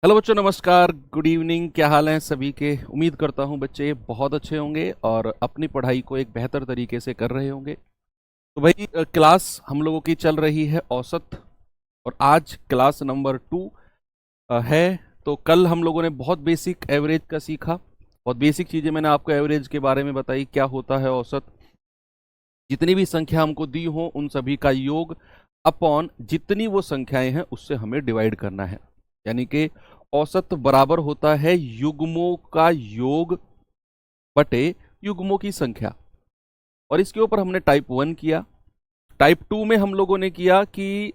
Hello बच्चों, नमस्कार, good evening. क्या हाल है सभी के? उम्मीद करता हूँ बच्चे बहुत अच्छे होंगे और अपनी पढ़ाई को एक बेहतर तरीके से कर रहे होंगे। तो भाई क्लास हम लोगों की चल रही है औसत, और आज क्लास नंबर 2 है। तो कल हम लोगों ने बहुत बेसिक एवरेज का सीखा, बहुत बेसिक चीज़ें मैंने आपको एवरेज के बारे में बताई, क्या होता है औसत, जितनी भी संख्या हमको दी हो उन सभी का योग अपॉन जितनी वो संख्याएं हैं उससे हमें डिवाइड करना है। यानी कि औसत बराबर होता है युग्मों का योग बटे युग्मों की संख्या। और इसके ऊपर हमने टाइप 1 किया। टाइप 2 में हम लोगों ने किया कि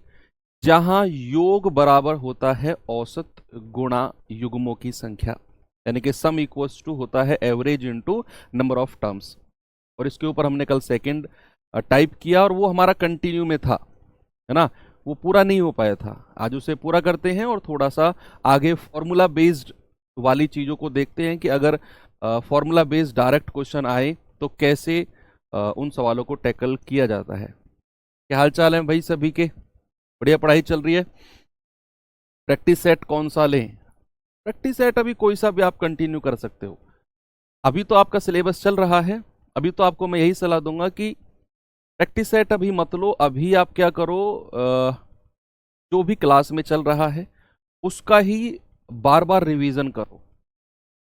जहां योग बराबर होता है औसत गुणा युग्मों की संख्या, यानी कि सम इक्वल्स टू होता है average into number of terms. और इसके ऊपर हमने कल सेकंड टाइप किया और वो हमारा कंटिन्यू में था, है ना। वो पूरा नहीं हो पाया था, आज उसे पूरा करते हैं और थोड़ा सा आगे फॉर्मूला बेस्ड वाली चीज़ों को देखते हैं कि अगर फॉर्मूला बेस्ड डायरेक्ट क्वेश्चन आए तो कैसे उन सवालों को टैकल किया जाता है। क्या हाल चाल है भाई सभी के? बढ़िया पढ़ाई चल रही है? प्रैक्टिस सेट कौन सा लें? प्रैक्टिस सेट अभी कोई सा भी आप कंटिन्यू कर सकते हो। अभी तो आपका सिलेबस चल रहा है, अभी तो आपको मैं यही सलाह दूंगा कि प्रैक्टिस सेट अभी मत लो। अभी आप क्या करो, जो भी क्लास में चल रहा है उसका ही बार बार रिवीजन करो,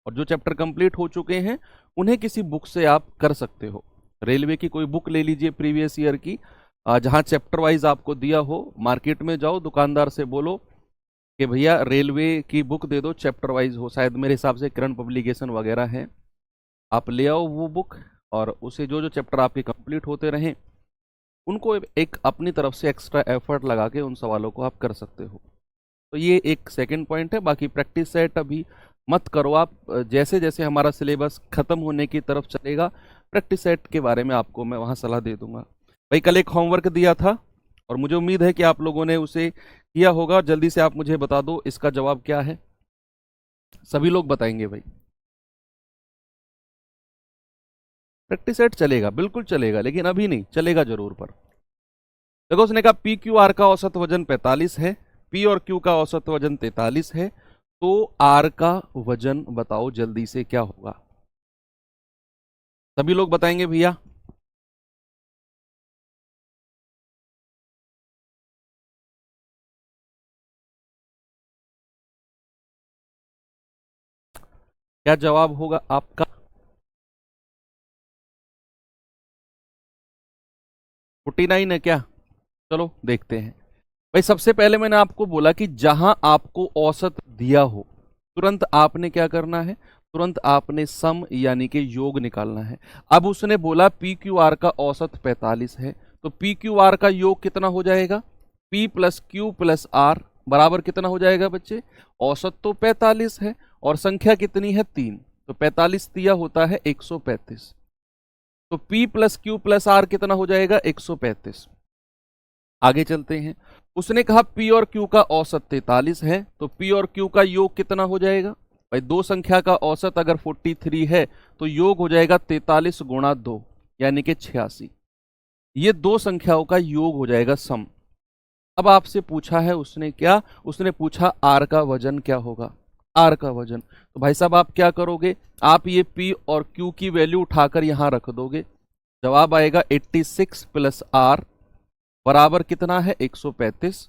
और जो चैप्टर कंप्लीट हो चुके हैं उन्हें किसी बुक से आप कर सकते हो। रेलवे की कोई बुक ले लीजिए प्रीवियस ईयर की, जहाँ चैप्टर वाइज आपको दिया हो। मार्केट में जाओ, दुकानदार से बोलो कि भैया रेलवे की बुक दे दो, चैप्टर वाइज हो, शायद मेरे हिसाब से किरण पब्लिकेशन वगैरह है। आप ले आओ वो बुक, और उसे जो जो चैप्टर आपके कंप्लीट होते रहें उनको एक अपनी तरफ से एक्स्ट्रा एफर्ट लगा के उन सवालों को आप कर सकते हो। तो ये एक सेकंड पॉइंट है। बाकी प्रैक्टिस सेट अभी मत करो आप, जैसे जैसे हमारा सिलेबस खत्म होने की तरफ चलेगा प्रैक्टिस सेट के बारे में आपको मैं वहाँ सलाह दे दूंगा। भाई कल एक होमवर्क दिया था और मुझे उम्मीद है कि आप लोगों ने उसे किया होगा। जल्दी से आप मुझे बता दो इसका जवाब क्या है। सभी लोग बताएंगे भाई। प्रैक्टिस सेट चलेगा, बिल्कुल चलेगा, लेकिन अभी नहीं चलेगा जरूर। पर देखो, उसने कहा पी क्यू आर का औसत वजन 45 है, पी और क्यू का औसत वजन 43 है, तो आर का वजन बताओ जल्दी से क्या होगा। सभी लोग बताएंगे भैया? क्या जवाब होगा आपका? 49 है क्या? चलो देखते हैं। भाई सबसे पहले मैंने आपको बोला कि जहां आपको औसत दिया हो तुरंत आपने क्या करना है, तुरंत आपने सम यानी कि योग निकालना है। अब उसने बोला पी क्यू आर का औसत 45 है, तो पी क्यू आर का योग कितना हो जाएगा? P plus Q plus R बराबर कितना हो जाएगा बच्चे? औसत तो 45 है और संख्या कितनी है? 3। तो 45 दिया होता है 135। तो P plus Q plus R कितना हो जाएगा? 135। आगे चलते हैं। उसने कहा P और Q का औसत 43 है, तो P और Q का योग कितना हो जाएगा? भाई दो संख्या का औसत अगर 43 है तो योग हो जाएगा 43 गुणा 2, यानी कि 86। ये दो संख्याओं का योग हो जाएगा सम। अब आपसे पूछा है उसने क्या? उसने पूछा आर का वजन क्या होगा। आर का वजन, तो भाई साहब आप क्या करोगे? आप ये P और Q की वैल्यू उठाकर यहां रख दोगे। जवाब आएगा 86 प्लस आर बराबर कितना है? 135।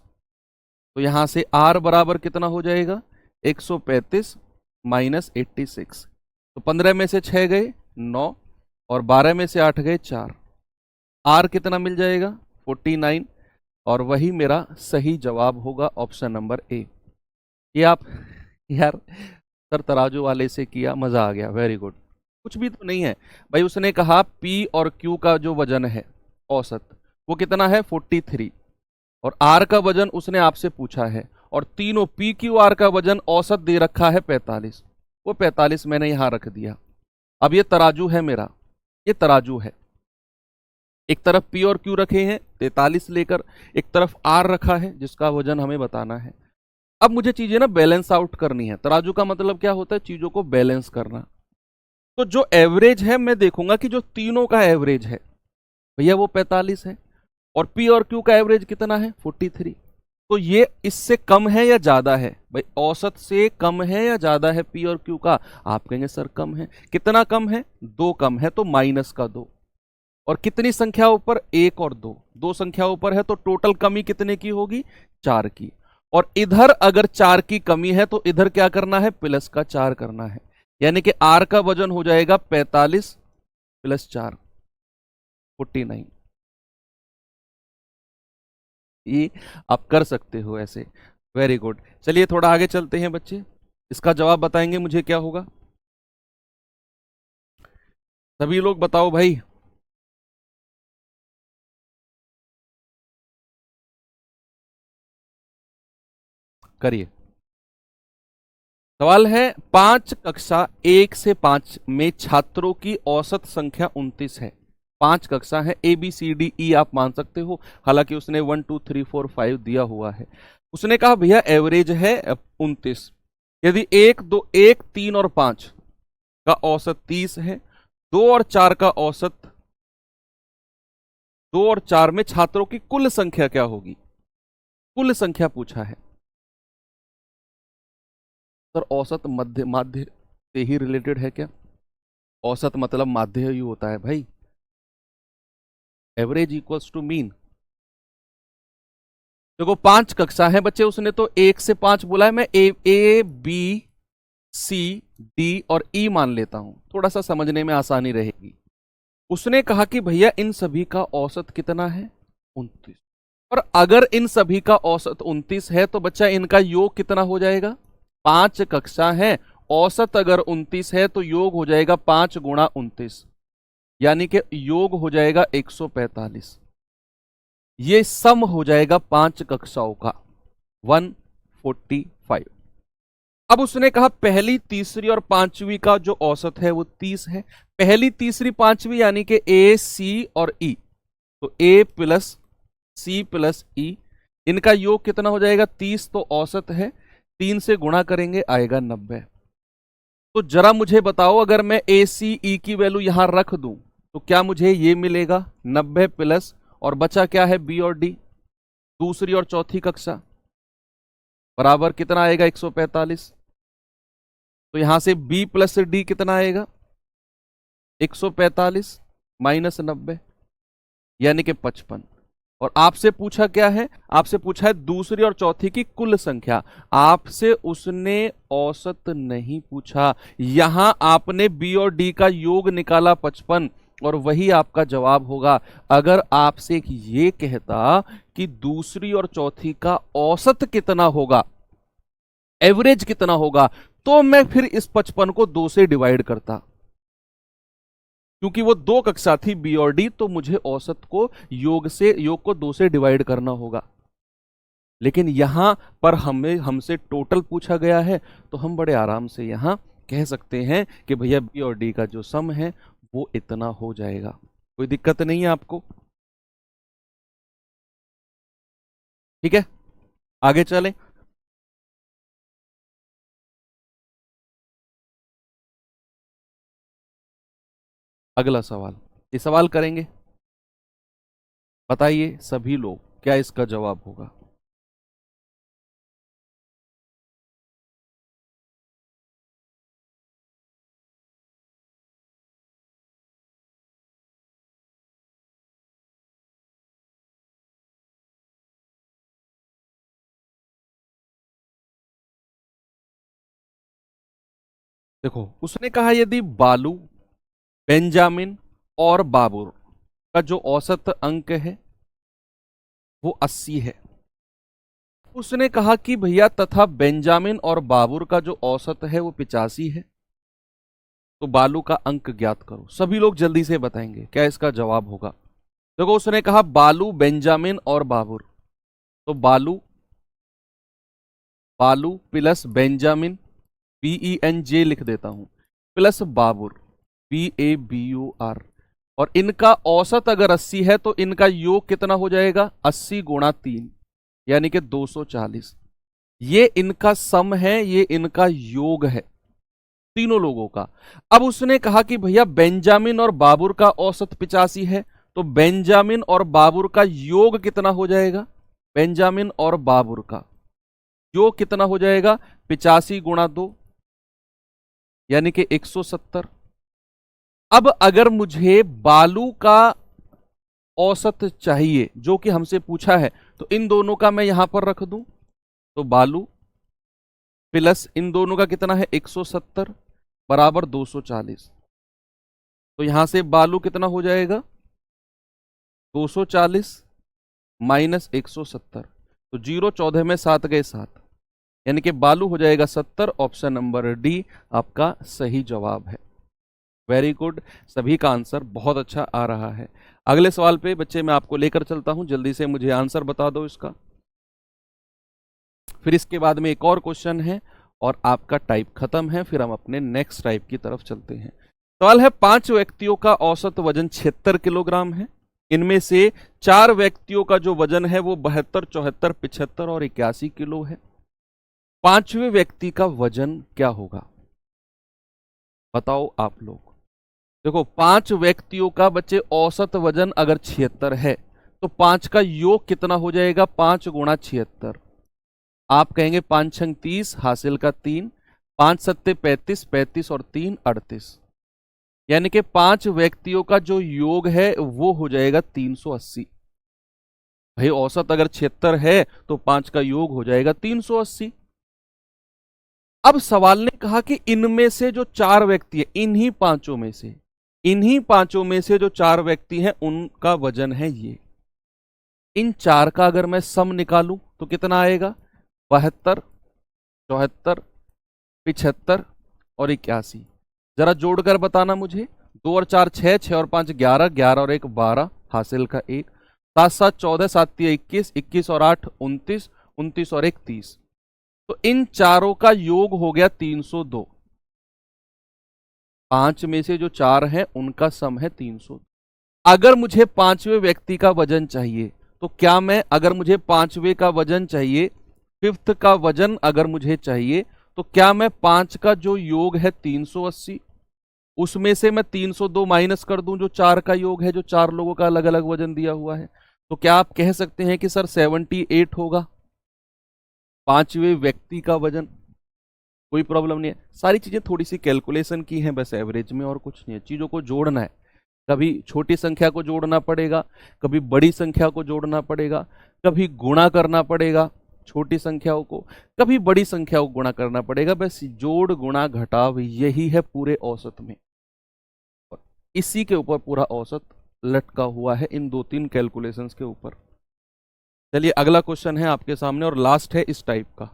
तो यहां से आर बराबर कितना हो जाएगा? 135 माइनस 86। तो 15 में से 6 गए 9, और 12 में से 8 गए 4। आर कितना मिल जाएगा? 49। और वही मेरा सही जवाब होगा, ऑप्शन नंबर ए। ये आप यार सर तराजू वाले से किया, मजा आ गया, वेरी गुड। कुछ भी तो नहीं है भाई। उसने कहा पी और क्यू का जो वजन है औसत वो कितना है? 43। और आर का वजन उसने आपसे पूछा है, और तीनों पी क्यू आर का वजन औसत दे रखा है 45। वो 45 मैंने यहां रख दिया। अब ये तराजू है मेरा, ये तराजू है। एक तरफ पी और क्यू रखे हैं 43 लेकर, एक तरफ आर रखा है जिसका वजन हमें बताना है। अब मुझे चीजें ना बैलेंस आउट करनी है। तराजू का मतलब क्या होता है? चीजों को बैलेंस करना। तो जो एवरेज है मैं देखूंगा कि जो तीनों का एवरेज है भैया वो 45 है, और पी और क्यू का एवरेज कितना है? 43। तो ये इससे कम है या ज्यादा है भाई? औसत से कम है या ज्यादा है पी और क्यू का? आप कहेंगे सर कम है। कितना कम है? 2 कम है, तो माइनस का 2। और कितनी संख्या ऊपर? 1 और 2, 2 संख्या ऊपर है, तो टोटल कमी कितने की होगी? 4 की। और इधर अगर 4 की कमी है तो इधर क्या करना है? प्लस का 4 करना है। यानी कि आर का वजन हो जाएगा 45 प्लस 4, 49। ये आप कर सकते हो ऐसे। Very good. चलिए थोड़ा आगे चलते हैं बच्चे। इसका जवाब बताएंगे मुझे क्या होगा? सभी लोग बताओ भाई। करिए। सवाल है, 5 कक्षा 1 से 5 में छात्रों की औसत संख्या 29 है। 5 कक्षा है, A B C D E आप मान सकते हो, हालांकि उसने 1 2 3 4 5 दिया हुआ है। उसने कहा भैया एवरेज है 29। यदि 1 2 1 3 और 5 का औसत 30 है, 2 और 4 का औसत, 2 और 4 में छात्रों की कुल संख्या क्या होगी? कुल संख्या पूछा है सर। औसत मध्य माध्य से ही रिलेटेड है क्या? औसत मतलब माध्य ही होता है भाई। Average equals to mean. देखो 5 कक्षा है बच्चे, उसने तो 1 से 5 बोला है। मैं ए बी सी डी और ई मान लेता हूं, थोड़ा सा समझने में आसानी रहेगी। उसने कहा कि भैया इन सभी का औसत कितना है? 29। और अगर इन सभी का औसत 29 है तो बच्चा इनका योग कितना हो जाएगा? 5 कक्षा है, औसत अगर 29 है तो योग हो जाएगा 5 × 29, यानी कि योग हो जाएगा 145। ये सम हो जाएगा 5 कक्षाओं का 145। अब उसने कहा पहली तीसरी और पांचवी का जो औसत है वो 30 है। पहली तीसरी पांचवी यानी कि ए सी और ई, तो ए प्लस सी प्लस ई, इनका योग कितना हो जाएगा? 30 तो औसत है, 3 से गुणा करेंगे आएगा 90। तो जरा मुझे बताओ, अगर मैं ए सी ई की वैल्यू यहां रख दूं तो क्या मुझे ये मिलेगा? 90 प्लस, और बचा क्या है? बी और डी, दूसरी और चौथी कक्षा, बराबर कितना आएगा? 145। तो यहां से बी प्लस डी कितना आएगा? 145 माइनस 90, यानी कि 55। और आपसे पूछा क्या है? आपसे पूछा है दूसरी और चौथी की कुल संख्या। आपसे उसने औसत नहीं पूछा। यहां आपने बी और डी का योग निकाला 55, और वही आपका जवाब होगा। अगर आपसे ये कहता कि दूसरी और चौथी का औसत कितना होगा, एवरेज कितना होगा, तो मैं फिर इस 55 को 2 से डिवाइड करता, क्योंकि वो 2 कक्षा थी बी और डी, तो मुझे औसत को योग को 2 से डिवाइड करना होगा। लेकिन यहां पर हमसे टोटल पूछा गया है, तो हम बड़े आराम से यहां कह सकते हैं कि भैया बी और डी का जो सम है वो इतना हो जाएगा। कोई दिक्कत नहीं है आपको? ठीक है, आगे चलें। अगला सवाल, ये सवाल करेंगे, बताइए सभी लोग क्या इसका जवाब होगा? देखो उसने कहा यदि बालू, बेंजामिन और बाबुर का जो औसत अंक है वो 80 है। उसने कहा कि भैया तथा बेंजामिन और बाबुर का जो औसत है वो 85 है, तो बालू का अंक ज्ञात करो। सभी लोग जल्दी से बताएंगे क्या इसका जवाब होगा। देखो उसने कहा बालू, बेंजामिन और बाबुर, तो बालू, बालू प्लस बेंजामिन, BENJ लिख देता हूं, प्लस बाबुर, BABUR, और इनका औसत अगर 80 है तो इनका योग कितना हो जाएगा? 80 × 3, यानी कि 240। ये इनका सम है, ये इनका योग है तीनों लोगों का। अब उसने कहा कि भैया बेंजामिन और बाबुर का औसत 85 है, तो बेंजामिन और बाबुर का योग कितना हो जाएगा? बेंजामिन और बाबर का, जो कितना हो जाएगा 85 गुणा 2 यानी कि 170। अब अगर मुझे बालू का औसत चाहिए जो कि हमसे पूछा है, तो इन दोनों का मैं यहां पर रख दूं, तो बालू प्लस इन दोनों का कितना है 170 बराबर 240। तो यहां से बालू कितना हो जाएगा 240 माइनस 170, तो 0 14 में 7 गए 7, यानी कि बालू हो जाएगा 70। ऑप्शन नंबर डी आपका सही जवाब है। वेरी गुड, सभी का आंसर बहुत अच्छा आ रहा है। अगले सवाल पे बच्चे मैं आपको लेकर चलता हूं, जल्दी से मुझे आंसर बता दो इसका। फिर इसके बाद में एक और क्वेश्चन है और आपका टाइप खत्म है, फिर हम अपने नेक्स्ट टाइप की तरफ चलते हैं। सवाल है 5 व्यक्तियों का औसत वजन 76 किलोग्राम है। इनमें से 4 व्यक्तियों का जो वजन है वो 72, 74, 75 और 81 किलो है। 5वें व्यक्ति का वजन क्या होगा, बताओ आप लोग। देखो 5 व्यक्तियों का बच्चे औसत वजन अगर 76 है, तो 5 का योग कितना हो जाएगा 5 गुणा 76। आप कहेंगे 5 छंग 30, हासिल का 3, 5 सत्ते 35, 35 और 3 38, यानी कि 5 व्यक्तियों का जो योग है वो हो जाएगा 380। भाई औसत अगर 76 है तो 5 का योग हो जाएगा 380। अब सवाल ने कहा कि इनमें से जो 4 व्यक्ति है, इन्हीं पांचों में से जो 4 व्यक्ति हैं उनका वजन है ये। इन 4 का अगर मैं सम निकालूं तो कितना आएगा 72, 74, 75 और 81। जरा जोड़कर बताना मुझे। 2 और 4 6, 6 और 5 11, 11 और 1 12, हासिल का 1, 7 7 14, 7 3 21, 21 और 8 29, 29 और 1 30। तो इन चारों का योग हो गया 302। 5 में से जो 4 हैं उनका सम है 300। अगर मुझे 5वें व्यक्ति का वजन चाहिए, तो क्या मैं, अगर मुझे 5वें का वजन चाहिए, 5th का वजन अगर मुझे चाहिए, तो क्या मैं 5 का जो योग है 380, उसमें से मैं 302 माइनस कर दूं जो 4 का योग है, जो 4 लोगों का अलग अलग वजन दिया हुआ है। तो क्या आप कह सकते हैं कि सर 78 होगा 5वें व्यक्ति का वजन। कोई प्रॉब्लम नहीं है, सारी चीजें थोड़ी सी कैलकुलेशन की हैं बस एवरेज में, और कुछ नहीं है। चीजों को जोड़ना है, कभी छोटी संख्या को जोड़ना पड़ेगा, कभी बड़ी संख्या को जोड़ना पड़ेगा, कभी गुणा करना पड़ेगा छोटी संख्याओं को, कभी बड़ी संख्याओं को गुणा करना पड़ेगा। बस जोड़ गुणा घटाव यही है पूरे औसत में, और इसी के ऊपर पूरा औसत लटका हुआ है, इन 2-3 कैलकुलेशंस के ऊपर। चलिए अगला क्वेश्चन है आपके सामने और लास्ट है इस टाइप का,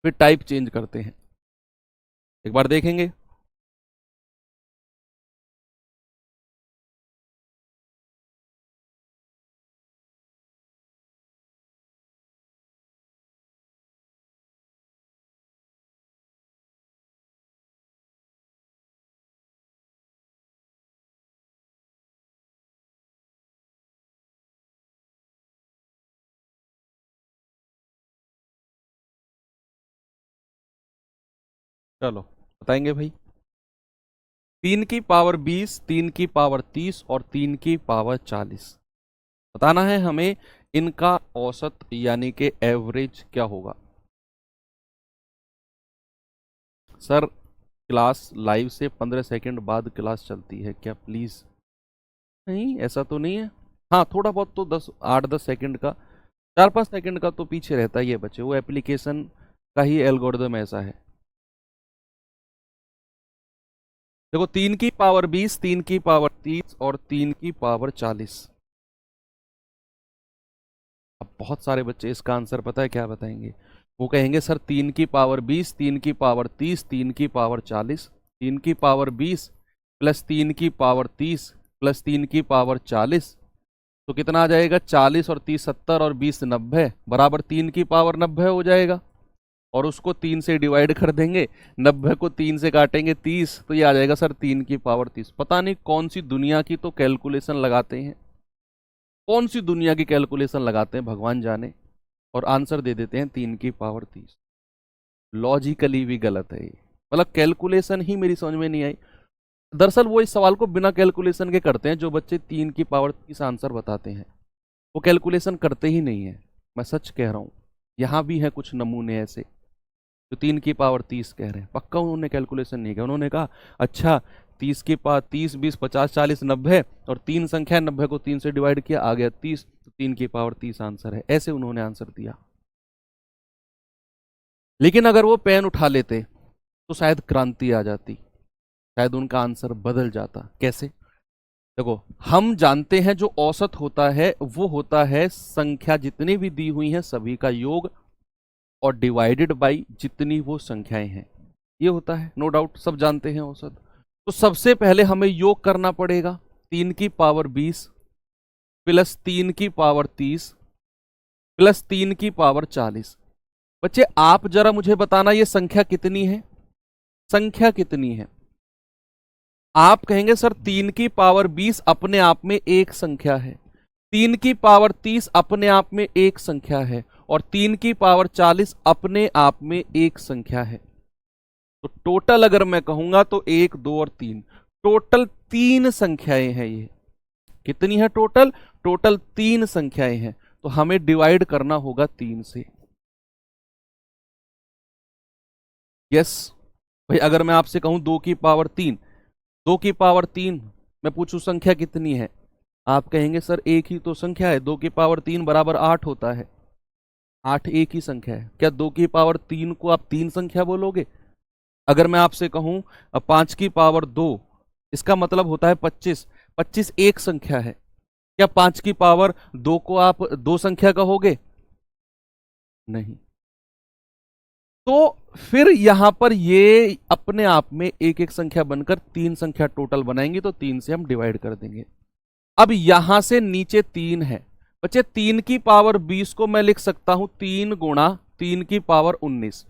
फिर टाइप चेंज करते हैं, एक बार देखेंगे। चलो बताएंगे भाई। 3 की पावर 20, 3 की पावर 30 और 3 की पावर 40 बताना है हमें, इनका औसत यानी कि एवरेज क्या होगा। सर क्लास लाइव से 15 सेकंड बाद क्लास चलती है क्या प्लीज? नहीं ऐसा तो नहीं है। हाँ थोड़ा बहुत तो 8-10 सेकंड का, 4-5 सेकंड का तो पीछे रहता ही है बच्चे, वो एप्लीकेशन का ही एल्गोरिदम ऐसा है। देखो 3 की पावर 20, 3 की पावर 30 और 3 की पावर 40। अब बहुत सारे बच्चे इसका आंसर पता है क्या बताएंगे, वो कहेंगे सर 3 की पावर 20, 3 की पावर 30, 3 की पावर 40, 3 की पावर 20 प्लस 3 की पावर 30 प्लस 3 की पावर 40, तो कितना आ जाएगा 40 और 30 70 और 20 90 बराबर 3 की पावर 90 हो जाएगा। और उसको 3 से डिवाइड कर देंगे, 90 को 3 से काटेंगे 30, तो ये आ जाएगा सर 3 की पावर 30। पता नहीं कौन सी दुनिया की तो कैलकुलेशन लगाते हैं, कौन सी दुनिया की कैलकुलेशन लगाते हैं भगवान जाने, और आंसर दे देते हैं 3 की पावर 30। लॉजिकली भी गलत है ये, मतलब कैलकुलेशन ही मेरी समझ में नहीं आई। दरअसल वो इस सवाल को बिना कैलकुलेशन के करते हैं, जो बच्चे 3 की पावर 30 आंसर बताते हैं वो कैलकुलेशन करते ही नहीं है। मैं सच कह रहा हूं, यहां भी है कुछ नमूने ऐसे जो 3 की पावर 30 कह रहे हैं। पक्का उन्होंने कैलकुलेशन नहीं किया, उन्होंने कहा अच्छा 30 की पावर 30 20 50 40 90 और 3 संख्या 90 को 3 से डिवाइड किया आ गया 30, तो 3 की पावर 30 आंसर है, ऐसे उन्होंने आंसर दिया। लेकिन अगर वो पेन उठा लेते तो शायद क्रांति आ जाती, शायद उनका आंसर बदल जाता। कैसे? देखो, हम जानते हैं जो औसत होता है वो होता है संख्या जितनी भी दी हुई हैं सभी का योग और डिवाइडेड बाई जितनी वो संख्याएं हैं, ये होता है, नो डाउट सब जानते हैं औसत। तो सबसे पहले हमें योग करना पड़ेगा 3 की पावर 20 प्लस 3 की पावर 30 प्लस 3 की पावर 40। बच्चे आप जरा मुझे बताना ये संख्या कितनी है, संख्या कितनी है? आप कहेंगे सर 3 की पावर 20 अपने आप में एक संख्या है, 3 की पावर 30 अपने आप में एक संख्या है और 3 की पावर 40 अपने आप में एक संख्या है। तो टोटल अगर मैं कहूंगा तो 1 2 और 3, टोटल 3 संख्याएं हैं ये। कितनी है टोटल? टोटल 3 संख्याएं हैं। तो हमें डिवाइड करना होगा 3 से। यस भाई, अगर मैं आपसे कहूं 2 की पावर 3, 2 की पावर 3 मैं पूछूं संख्या कितनी है, आप कहेंगे सर एक ही तो संख्या है, 2 की पावर 3 बराबर 8 होता है, 8 एक ही संख्या है। क्या 2 की पावर 3 को आप 3 संख्या बोलोगे? अगर मैं आपसे कहूं 5 की पावर 2, इसका मतलब होता है 25, 25 एक संख्या है। क्या 5 की पावर 2 को आप 2 संख्या कहोगे? नहीं। तो फिर यहां पर ये अपने आप में एक एक संख्या बनकर 3 संख्या टोटल बनाएंगे, तो 3 से हम डिवाइड कर देंगे। अब यहां से नीचे 3 है बच्चे, 3 की पावर 20 को मैं लिख सकता हूं 3 गुणा 3 की पावर 19।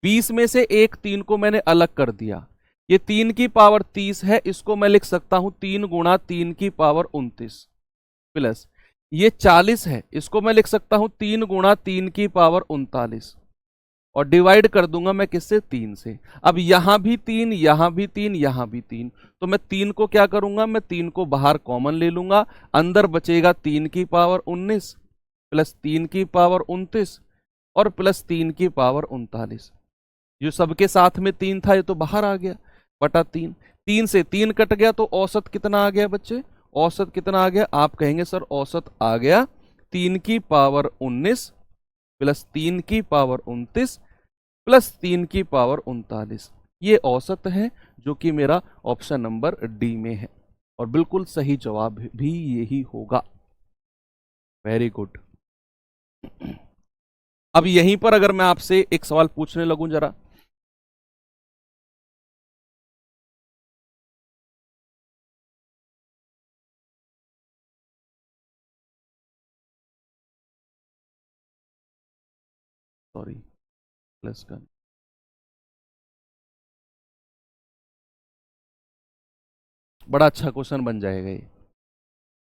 20 में से एक 3 को मैंने अलग कर दिया, ये 3 की पावर 30 है, इसको मैं लिख सकता हूं 3 गुणा 3 की पावर 29 प्लस ये 40 है, इसको मैं लिख सकता हूं 3 गुणा 3 की पावर 39 और डिवाइड कर दूंगा मैं किससे? 3 से। अब यहां भी 3, यहां भी 3, यहां भी 3, तो मैं 3 को क्या करूंगा, मैं 3 को बाहर कॉमन ले लूंगा, अंदर बचेगा 3 की पावर 19 प्लस 3 की पावर 29 और प्लस 3 की पावर 39। जो सबके साथ में 3 था ये तो बाहर आ गया, बटा 3, 3 से 3 कट गया, तो औसत कितना आ गया बच्चे? औसत कितना आ गया? आप कहेंगे सर औसत आ गया 3 की पावर 19 प्लस 3 की पावर 29 प्लस 3 की पावर 39। ये औसत है जो कि मेरा ऑप्शन नंबर डी में है और बिल्कुल सही जवाब भी यही होगा। Very good. अब यहीं पर अगर मैं आपसे एक सवाल पूछने लगूं जरा, सॉरी प्लस का, बड़ा अच्छा क्वेश्चन बन जाएगा ये,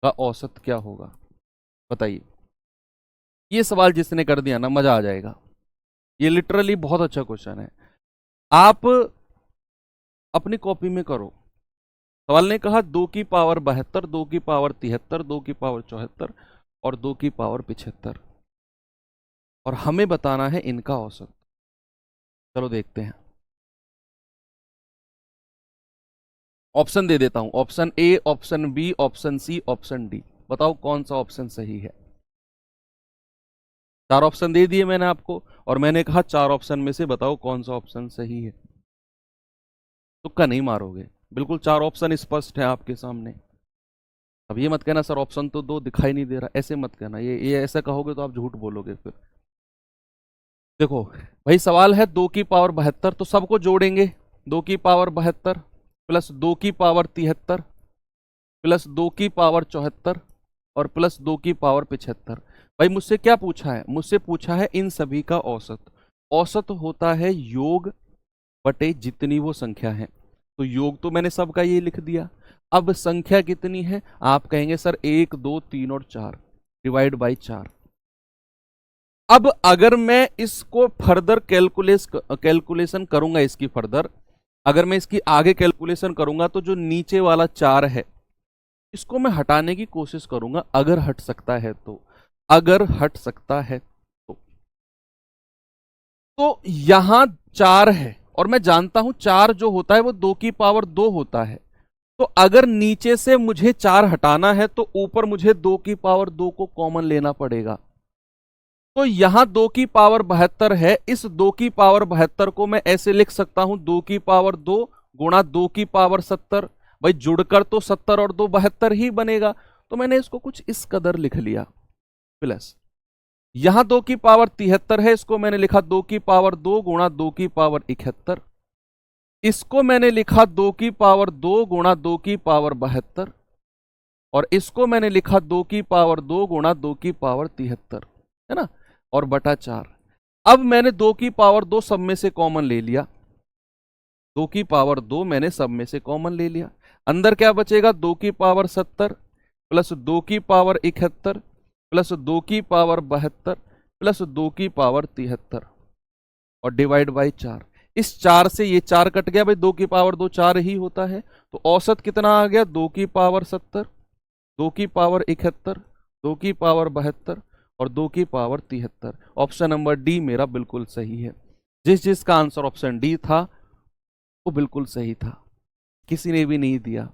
का औसत क्या होगा बताइए। ये सवाल जिसने कर दिया ना मजा आ जाएगा, ये लिटरली बहुत अच्छा क्वेश्चन है। आप अपनी कॉपी में करो। सवाल ने कहा 2 की पावर 72, 2 की पावर 73, 2 की पावर 74 और 2 की पावर 75 और हमें बताना है इनका औसत। चलो देखते हैं। ऑप्शन दे देता हूं, option A, option B, option C, option D. बताओ कौन सा ऑप्शन सही है। 4 ऑप्शन दे दिए मैंने आपको और मैंने कहा 4 ऑप्शन में से बताओ कौन सा ऑप्शन सही है। तुक्का नहीं मारोगे, बिल्कुल 4 ऑप्शन स्पष्ट है आपके सामने। अब ये मत कहना सर ऑप्शन तो 2 दिखाई नहीं दे रहा, ऐसे मत कहना, ये ऐसा कहोगे तो आप झूठ बोलोगे फिर। देखो भाई, सवाल है 2 की पावर 72, तो सबको जोड़ेंगे, 2 की पावर 72 प्लस 2 की पावर 73 प्लस 2 की पावर 74 और प्लस 2 की पावर 75। भाई मुझसे क्या पूछा है? मुझसे पूछा है इन सभी का औसत। औसत होता है योग बटे जितनी वो संख्या है, तो योग तो मैंने सबका ये लिख दिया। अब संख्या कितनी है? आप कहेंगे सर 1 2 3 और 4, डिवाइड बाई 4। अब अगर मैं इसको फर्दर कैलकुलेशन करूंगा, इसकी फर्दर अगर मैं इसकी आगे कैलकुलेशन करूंगा तो जो नीचे वाला 4 है इसको मैं हटाने की कोशिश करूंगा, अगर हट सकता है तो। अगर हट सकता है तो यहां 4 है और मैं जानता हूं 4 जो होता है वो 2 की पावर 2 होता है। तो अगर नीचे से मुझे 4 हटाना है तो ऊपर मुझे 2 की पावर 2 को कॉमन लेना पड़ेगा। तो यहां 2 की पावर 72 है, इस 2 की पावर 72 को मैं ऐसे लिख सकता हूं 2 की पावर 2 गुणा 2 की पावर 70। भाई जुड़कर तो 70 और 2 72 ही बनेगा। तो मैंने इसको कुछ इस कदर लिख लिया। प्लस यहां 2 की पावर 73 है, इसको मैंने लिखा 2 की पावर 2 गुणा 2 की पावर 71। इसको मैंने लिखा 2 की पावर 2 गुणा 2 की पावर 72 और इसको मैंने लिखा 2 की पावर 2 गुणा 2 की पावर 73, है ना, और बटा 4। अब मैंने 2 की पावर 2 सब में से कॉमन ले लिया। 2 की पावर 2 मैंने सब में से कॉमन ले लिया। अंदर क्या बचेगा? 2 की पावर 70 प्लस 2 की पावर 71 प्लस 2 की पावर 72 प्लस 2 की पावर 73 और डिवाइड बाई 4। इस 4 से ये 4 कट गया भाई, 2 की पावर 2 4 ही होता है। तो औसत कितना आ गया? 2 की पावर 70, 2 की पावर 71, 2 की पावर 72 और 2 की पावर 73। ऑप्शन नंबर डी मेरा बिल्कुल सही है। जिसका आंसर ऑप्शन डी था वो बिल्कुल सही था। किसी ने भी नहीं दिया,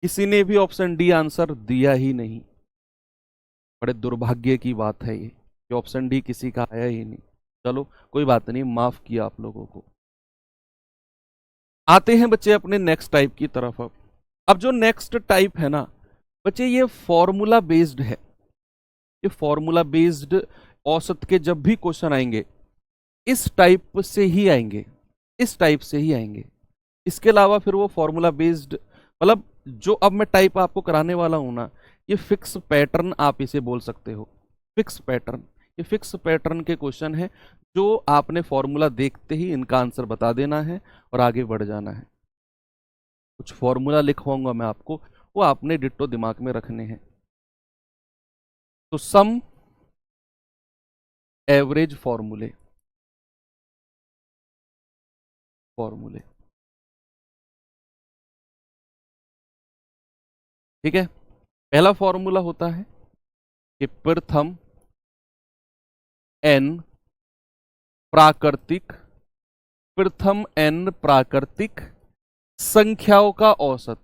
किसी ने भी ऑप्शन डी आंसर दिया ही नहीं। बड़े दुर्भाग्य की बात है ये कि ऑप्शन डी किसी का आया ही नहीं। चलो कोई बात नहीं, माफ किया आप लोगों को। आते हैं बच्चे अपने नेक्स्ट टाइप की तरफ। अब जो नेक्स्ट टाइप है ना बच्चे, ये फॉर्मूला बेस्ड है। ये फॉर्मूला बेस्ड औसत के जब भी क्वेश्चन आएंगे इस टाइप से ही आएंगे, इस टाइप से ही आएंगे। इसके अलावा फिर वो फॉर्मूला बेस्ड, मतलब जो अब मैं टाइप आपको कराने वाला हूं ना, ये फिक्स पैटर्न आप इसे बोल सकते हो। फिक्स पैटर्न, ये फिक्स पैटर्न के क्वेश्चन है जो आपने फॉर्मूला देखते ही इनका आंसर बता देना है और आगे बढ़ जाना है। कुछ फॉर्मूला लिखवाऊंगा मैं आपको, वो आपने डिट्टो दिमाग में रखने हैं। तो सम एवरेज फॉर्मूले, फॉर्मूले ठीक है। पहला फॉर्मूला होता है कि प्रथम एन प्राकृतिक, प्रथम एन प्राकृतिक संख्याओं का औसत,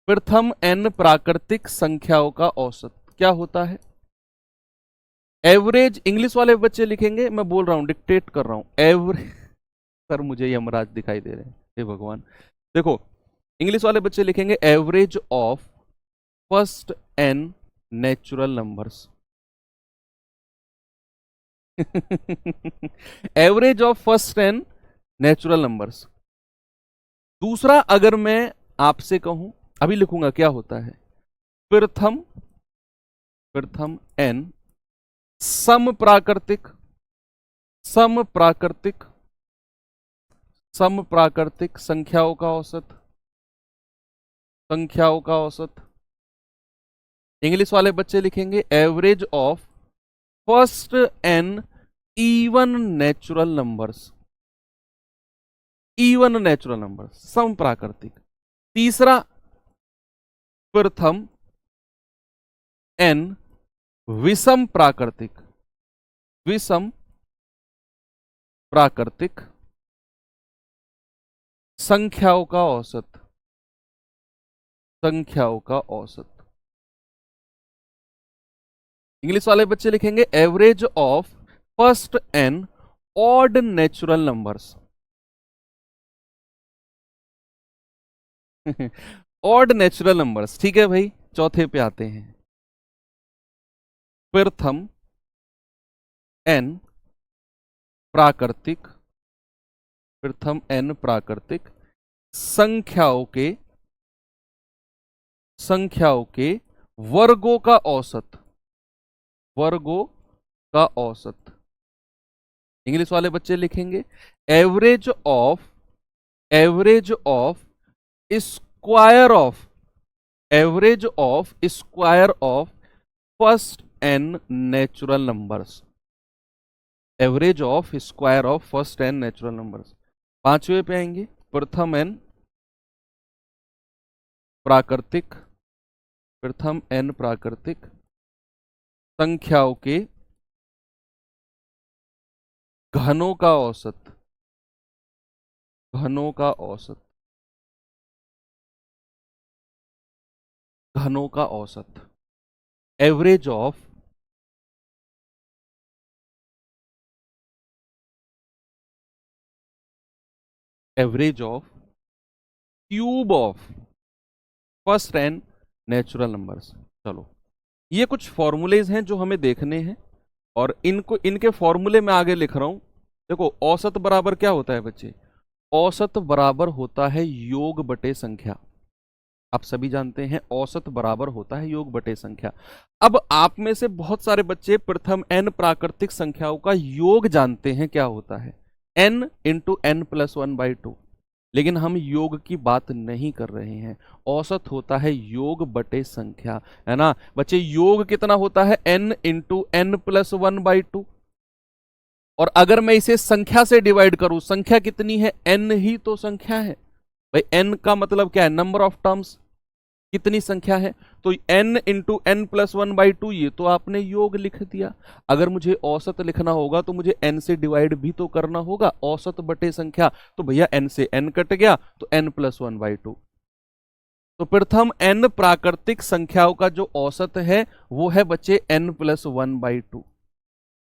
प्रथम एन प्राकृतिक संख्याओं का औसत क्या होता है? एवरेज इंग्लिश वाले बच्चे लिखेंगे, मैं बोल रहा हूं, डिक्टेट कर रहा हूं, एवरेज। सर मुझे यमराज दिखाई दे रहे हैं, हे भगवान। देखो इंग्लिश वाले बच्चे लिखेंगे average of first n natural numbers. Average of first n natural numbers. दूसरा अगर मैं आपसे कहूं, अभी लिखूंगा क्या होता है, प्रथम, प्रथम एन सम प्राकृतिक, सम प्राकृतिक, सम प्राकृतिक संख्याओं का औसत, संख्याओं का औसत। इंग्लिश वाले बच्चे लिखेंगे average of first n even natural numbers, even natural numbers, sum प्राकृतिक। तीसरा प्रथम एन विषम प्राकृतिक, विषम प्राकृतिक संख्याओं का औसत, संख्याओं का औसत। इंग्लिश वाले बच्चे लिखेंगे average of first n odd natural numbers. Odd natural numbers, ठीक है भाई। चौथे पे आते हैं, प्रथम एन प्राकृतिक, प्रथम एन प्राकृतिक संख्याओं के, संख्याओं के वर्गों का औसत, वर्गों का औसत। इंग्लिश वाले बच्चे लिखेंगे average of, average of square of, average of square of first n natural numbers, average of square of first n natural numbers. पांचवे पे आएंगे प्रथम एन प्राकृतिक, प्रथम एन प्राकृतिक संख्याओं के घनों का औसत, घनों का औसत, घनों का औसत, average of cube of first and natural numbers. चलो, ये कुछ फॉर्मूलेज हैं जो हमें देखने हैं, और इनको, इनके फॉर्मूले में आगे लिख रहा हूं। देखो, औसत बराबर क्या होता है बच्चे? औसत बराबर होता है योग बटे संख्या। आप सभी जानते हैं औसत बराबर होता है योग बटे संख्या। अब आप में से बहुत सारे बच्चे प्रथम n प्राकृतिक संख्याओं का योग जानते हैं क्या होता है, n into n plus one by two. लेकिन हम योग की बात नहीं कर रहे हैं। औसत होता है योग बटे संख्या, है ना बच्चे? योग कितना होता है? n into n plus one by two. और अगर मैं इसे संख्या से डिवाइड करूं, संख्या कितनी है? n ही तो संख्या है भाई। n का मतलब क्या है? Number of terms. कितनी संख्या है? तो n into n plus one by two, ये तो आपने योग लिख दिया। अगर मुझे औसत लिखना होगा तो मुझे n से डिवाइड भी तो करना होगा, औसत बटे संख्या। तो भैया n से n कट गया तो n plus one by to. तो प्रथम n प्राकृतिक संख्याओं का जो औसत है वो है बच्चे n plus one by two.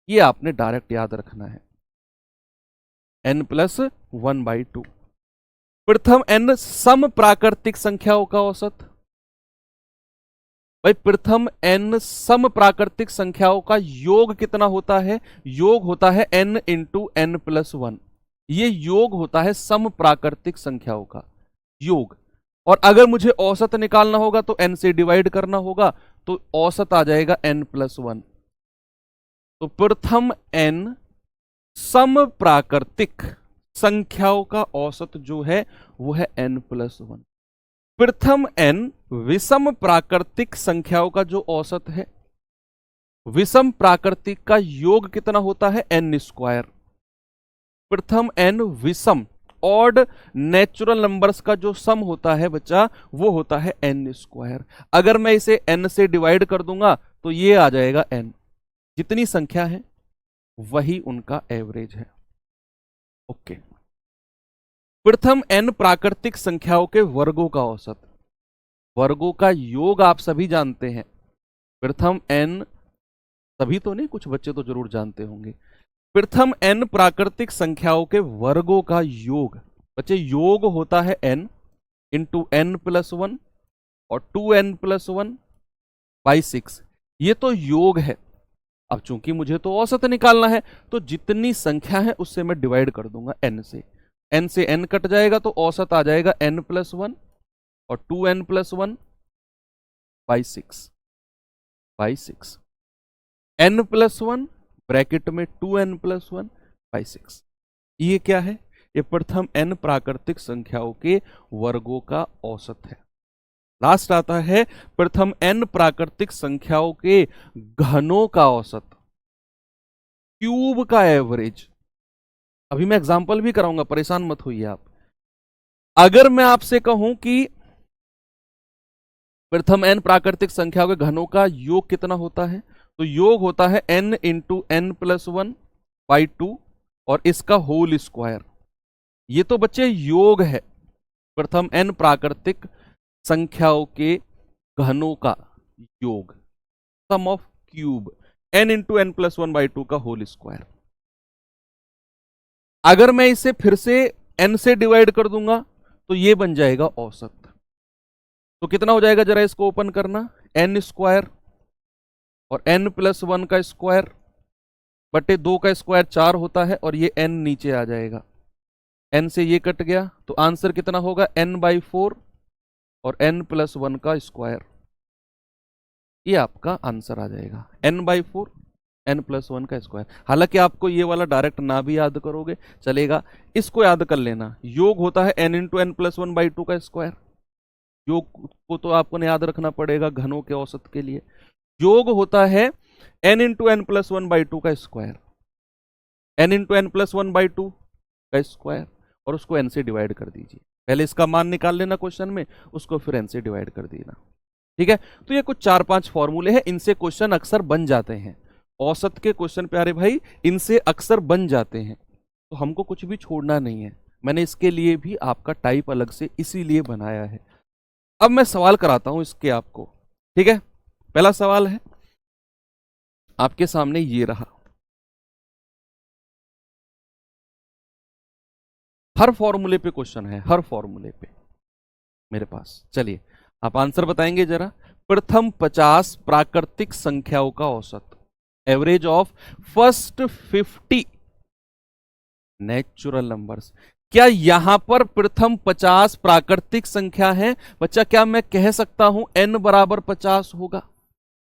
ये आपने डायरेक्ट याद रखना है, n plus one by to. प्रथम n सम प्राकृतिक संख्याओं का औसत। भाई प्रथम n सम प्राकृतिक संख्याओं का योग कितना होता है? योग होता है n into n plus one. ये योग होता है सम प्राकृतिक संख्याओं का योग। और अगर मुझे औसत निकालना होगा तो n से डिवाइड करना होगा, तो औसत आ जाएगा n प्लस वन। तो प्रथम n सम प्राकृतिक संख्याओं का औसत जो है वो है n प्लस वन। प्रथम n विषम प्राकृतिक संख्याओं का जो औसत है, विषम प्राकृतिक का योग कितना होता है? n square. प्रथम n विषम ऑड नेचुरल नंबर्स का जो सम होता है बच्चा, वो होता है n स्क्वायर। अगर मैं इसे n से डिवाइड कर दूंगा तो ये आ जाएगा n। जितनी संख्या है वही उनका एवरेज है। ओके। प्रथम n प्राकृतिक संख्याओं के वर्गों का औसत। वर्गों का योग आप सभी जानते हैं। प्रथम n, सभी तो नहीं, कुछ बच्चे तो जरूर जानते होंगे। प्रथम n प्राकृतिक संख्याओं के वर्गों का योग बच्चे, योग होता है n into n plus one और two n plus one by six. ये तो योग है। अब चूंकि मुझे तो औसत निकालना है, तो जितनी संख्या है उससे मैं डिवाइड कर दूंगा n से। n से n कट जाएगा तो औसत आ जाएगा n प्लस वन और two n plus one by six, by six. n plus one bracket में two n plus one by six. ये क्या है? ये प्रथम n प्राकृतिक संख्याओं के वर्गों का औसत है। लास्ट आता है प्रथम n प्राकृतिक संख्याओं के घनों का औसत, क्यूब का एवरेज। अभी मैं एग्जांपल भी कराऊंगा, परेशान मत होइए आप। अगर मैं आपसे कहूं कि प्रथम n प्राकृतिक संख्याओं के घनों का योग कितना होता है, तो योग होता है n into n plus one by two और इसका होल स्क्वायर। ये तो बच्चे योग है, प्रथम n प्राकृतिक संख्याओं के घनों का योग, sum of cube, n into n plus one by two का होल स्क्वायर। अगर मैं इसे फिर से n से डिवाइड कर दूंगा तो ये बन जाएगा औसत। तो कितना हो जाएगा? जरा इसको ओपन करना, n स्क्वायर और n प्लस वन का स्क्वायर बटे दो का स्क्वायर चार होता है, और ये n नीचे आ जाएगा। n से ये कट गया तो आंसर कितना होगा? n बाई फोर और n प्लस वन का स्क्वायर। ये आपका आंसर आ जाएगा, n by four n plus one का स्क्वायर। हालांकि आपको ये वाला डायरेक्ट ना भी याद करोगे चलेगा, इसको याद कर लेना। योग होता है n into n plus one by two का स्क्वायर। योग को तो आपको याद रखना पड़ेगा घनों के औसत के लिए। योग होता है n into n plus one by two का square, n into n plus one by two का स्क्वायर, और उसको n से डिवाइड कर दीजिए। पहले इसका मान निकाल लेना क्वेश्चन में, उसको फिर n से डिवाइड कर देना। ठीक है, तो ये कुछ 4-5 फॉर्मूले हैं, इनसे क्वेश्चन अक्सर बन जाते हैं। औसत के क्वेश्चन प्यारे भाई इनसे अक्सर बन जाते हैं, तो हमको कुछ भी छोड़ना नहीं है। मैंने इसके लिए भी आपका टाइप अलग से इसीलिए बनाया है। अब मैं सवाल कराता हूं इसके आपको, ठीक है। पहला सवाल है आपके सामने, ये रहा। हर फॉर्मूले पे क्वेश्चन है, हर फॉर्मूले पे मेरे पास। चलिए आप आंसर बताएंगे जरा। प्रथम 50 प्राकृतिक संख्याओं का औसत, average of first 50 natural numbers. क्या यहां पर प्रथम 50 प्राकृतिक संख्या है बच्चा? क्या मैं कह सकता हूं n बराबर 50 होगा?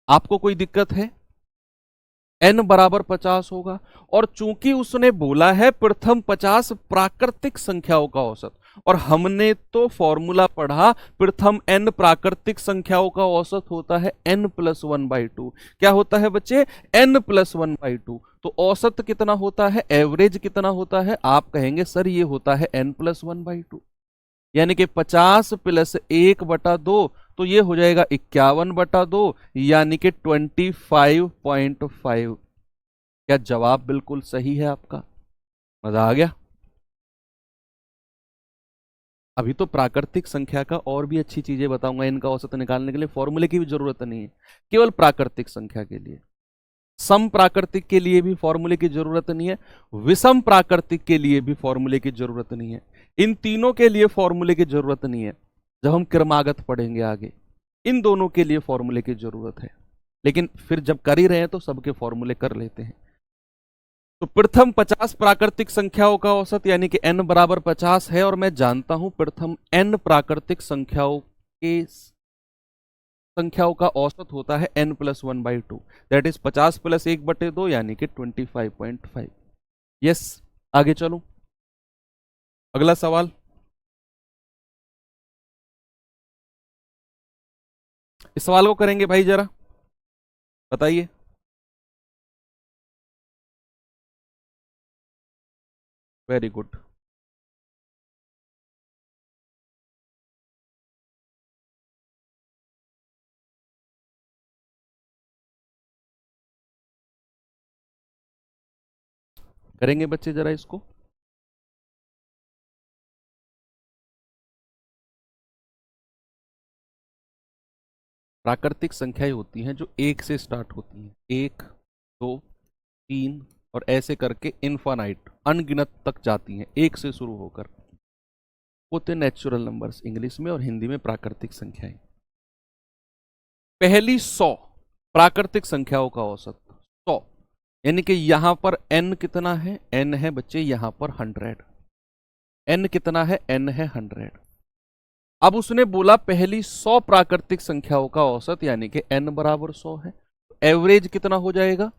आपको कोई दिक्कत है? n बराबर 50 होगा। और चूंकि उसने बोला है प्रथम 50 प्राकृतिक संख्याओं का औसत, और हमने तो फॉर्मूला पढ़ा प्रथम n प्राकृतिक संख्याओं का औसत होता है n+1/2। क्या होता है बच्चे? n+1/2। तो औसत कितना होता है, एवरेज कितना होता है? आप कहेंगे सर ये होता है n+1/2, यानी कि 50 + 1/2, तो ये हो जाएगा 51/2, यानी कि 25.5। क्या जवाब बिल्कुल सही है आपका? मजा आ गया। अभी तो प्राकृतिक संख्या का और भी अच्छी चीजें बताऊंगा, इनका औसत निकालने के लिए फॉर्मूले की भी जरूरत नहीं है, केवल प्राकृतिक संख्या के लिए। सम प्राकृतिक के लिए भी फॉर्मूले की जरूरत नहीं है, विषम प्राकृतिक के लिए भी फॉर्मूले की जरूरत नहीं है, इन तीनों के लिए फॉर्मूले की जरूरत नहीं है। जब हम क्रमागत पढ़ेंगे आगे, इन दोनों के लिए फॉर्मूले की जरूरत है, लेकिन फिर जब कर ही रहे हैं तो सबके फॉर्मूले कर लेते हैं। तो प्रथम 50 प्राकृतिक संख्याओं का औसत यानी कि n बराबर 50 है, और मैं जानता हूं प्रथम n प्राकृतिक संख्याओं का औसत होता है n+1/2, दैट इज 50 + 1/2 यानी कि 25.5। यस, आगे चलो, अगला सवाल। इस सवाल को करेंगे भाई, जरा बताइए। Very good. करेंगे बच्चे जरा इसको। प्राकृतिक संख्याएं होती हैं जो एक से स्टार्ट होती हैं, 1, 2, 3 और ऐसे करके इनफाइनाइट अनगिनत तक जाती हैं, एक से शुरू होकर। होते नेचुरल नंबर्स इंग्लिश में, और हिंदी में प्राकृतिक संख्याएं। पहली 100 प्राकृतिक संख्याओं का औसत 100, यानी कि यहां पर n कितना है? n है बच्चे यहां पर 100। n कितना है? n है 100। अब उसने बोला पहली 100 प्राकृतिक संख्याओं का औसत, यानी कि n बराबर 100 है। एवरेज कितना हो जाएगा?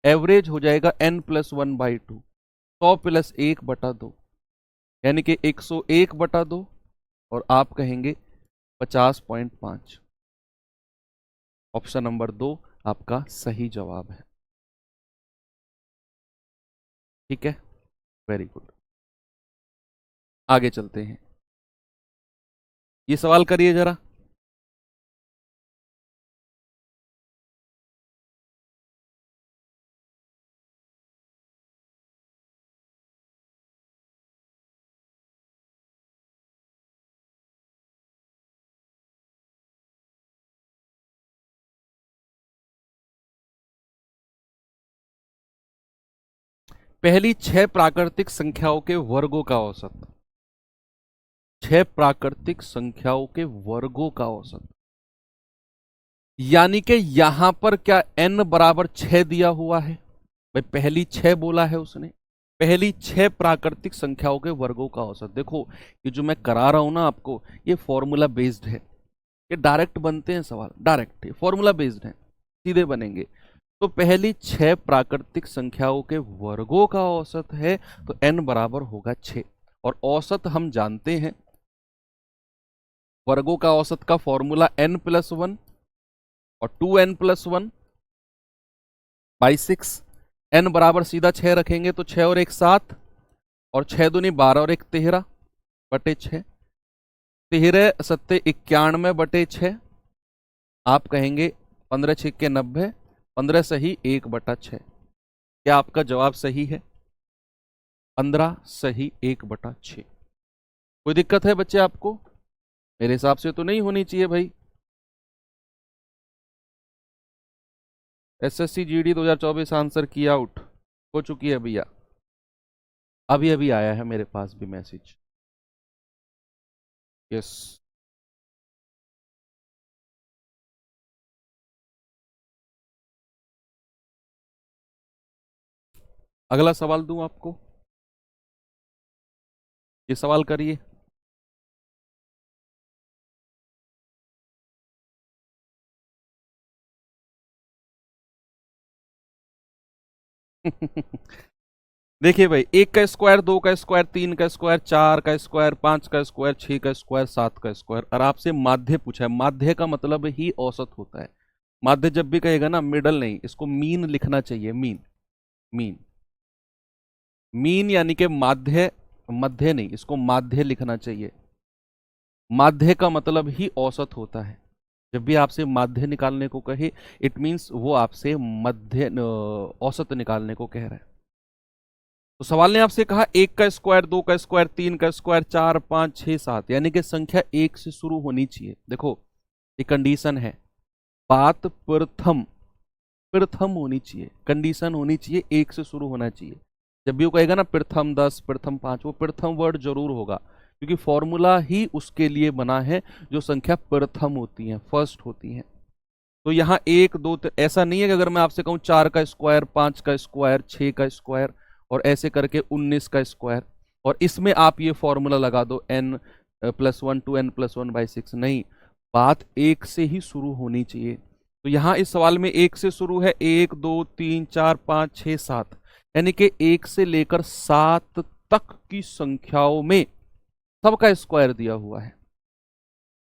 एवरेज हो जाएगा n+1/2, 100 + 1/2, यानी कि 101/2, और आप कहेंगे 50.5। ऑप्शन नंबर 2 आपका सही जवाब है। ठीक है, वेरी गुड। आगे चलते हैं, ये सवाल करिए जरा। पहली 6 प्राकृतिक संख्याओं के वर्गों का औसत, 6 प्राकृतिक संख्याओं के वर्गों का औसत, यानी कि यहां पर क्या n बराबर 6 दिया हुआ है? भाई पहली 6 बोला है उसने, पहली 6 प्राकृतिक संख्याओं के वर्गों का औसत। देखो ये जो मैं करा रहा हूं ना आपको, ये फॉर्मूला बेस्ड है, ये डायरेक्ट बनते हैं सवाल, डायरेक्ट फॉर्मूला बेस्ड है, सीधे बनेंगे। तो पहली 6 प्राकृतिक संख्याओं के वर्गों का औसत है, तो n बराबर होगा 6। और औसत हम जानते हैं, वर्गों का औसत का फॉर्मूला n+1 और 2n+1/6। n बराबर सीधा 6 रखेंगे तो 6 और 1 7, और 6 दूनी 12 और 1 13/6, 13 सत्ते 91/6, आप कहेंगे 15 छिक्के 90, 15 सही 1/6। क्या आपका जवाब सही है? 15 सही 1/6। कोई दिक्कत है बच्चे आपको? मेरे हिसाब से तो नहीं होनी चाहिए भाई। एसएससी जीडी 2024 आंसर की आउट हो चुकी है भैया। अभी अभी आया है मेरे पास भी मैसेज। यस। अगला सवाल दूं आपको? ये सवाल करिए। देखिए भाई, 1 का स्क्वायर, 2 का स्क्वायर, 3 का स्क्वायर, 4 का स्क्वायर, 5 का स्क्वायर, 6 का स्क्वायर, 7 का स्क्वायर, और आपसे माध्य पूछा है। माध्य का मतलब ही औसत होता है। माध्य जब भी कहेगा ना, मिडल नहीं, इसको मीन लिखना चाहिए। मीन, मीन, मीन यानी कि माध्य, मध्य नहीं, इसको माध्य लिखना चाहिए। माध्य का मतलब ही औसत होता है। जब भी आपसे माध्य निकालने को कहे, इट मीन्स वो आपसे मध्य औसत निकालने को कह रहा है। तो सवाल ने आपसे कहा 1 का स्क्वायर, 2 का स्क्वायर, 3 का स्क्वायर, 4, 5, 6, 7, यानी कि संख्या 1 से शुरू होनी चाहिए। देखो, ये कंडीशन है। बात प्रथम, प्रथम होनी चाहिए, कंडीशन होनी चाहिए, 1 से शुरू होना चाहिए। जब भी वो कहेगा ना प्रथम 10, प्रथम 5, वो प्रथम वर्ड जरूर होगा, क्योंकि फॉर्मूला ही उसके लिए बना है जो संख्या प्रथम होती है, फर्स्ट होती है। तो यहाँ 1 2 ऐसा नहीं है कि अगर मैं आपसे कहूँ 4 का स्क्वायर, 5 का स्क्वायर, 6 का स्क्वायर, और ऐसे करके 19 का स्क्वायर, और इसमें आप ये फॉर्मूला लगा दो n+1 2n+1/6। नहीं, बात 1 से ही शुरू होनी चाहिए। तो यहाँ इस सवाल में 1 से शुरू है, 1 2 3 4 5 6 7, यानी कि 1 से लेकर 7 तक की संख्याओं में सबका स्क्वायर दिया हुआ है।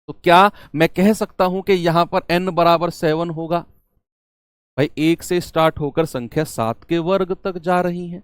तो क्या मैं कह सकता हूं कि यहां पर n बराबर 7 होगा? भाई 1 से स्टार्ट होकर संख्या 7 के वर्ग तक जा रही है,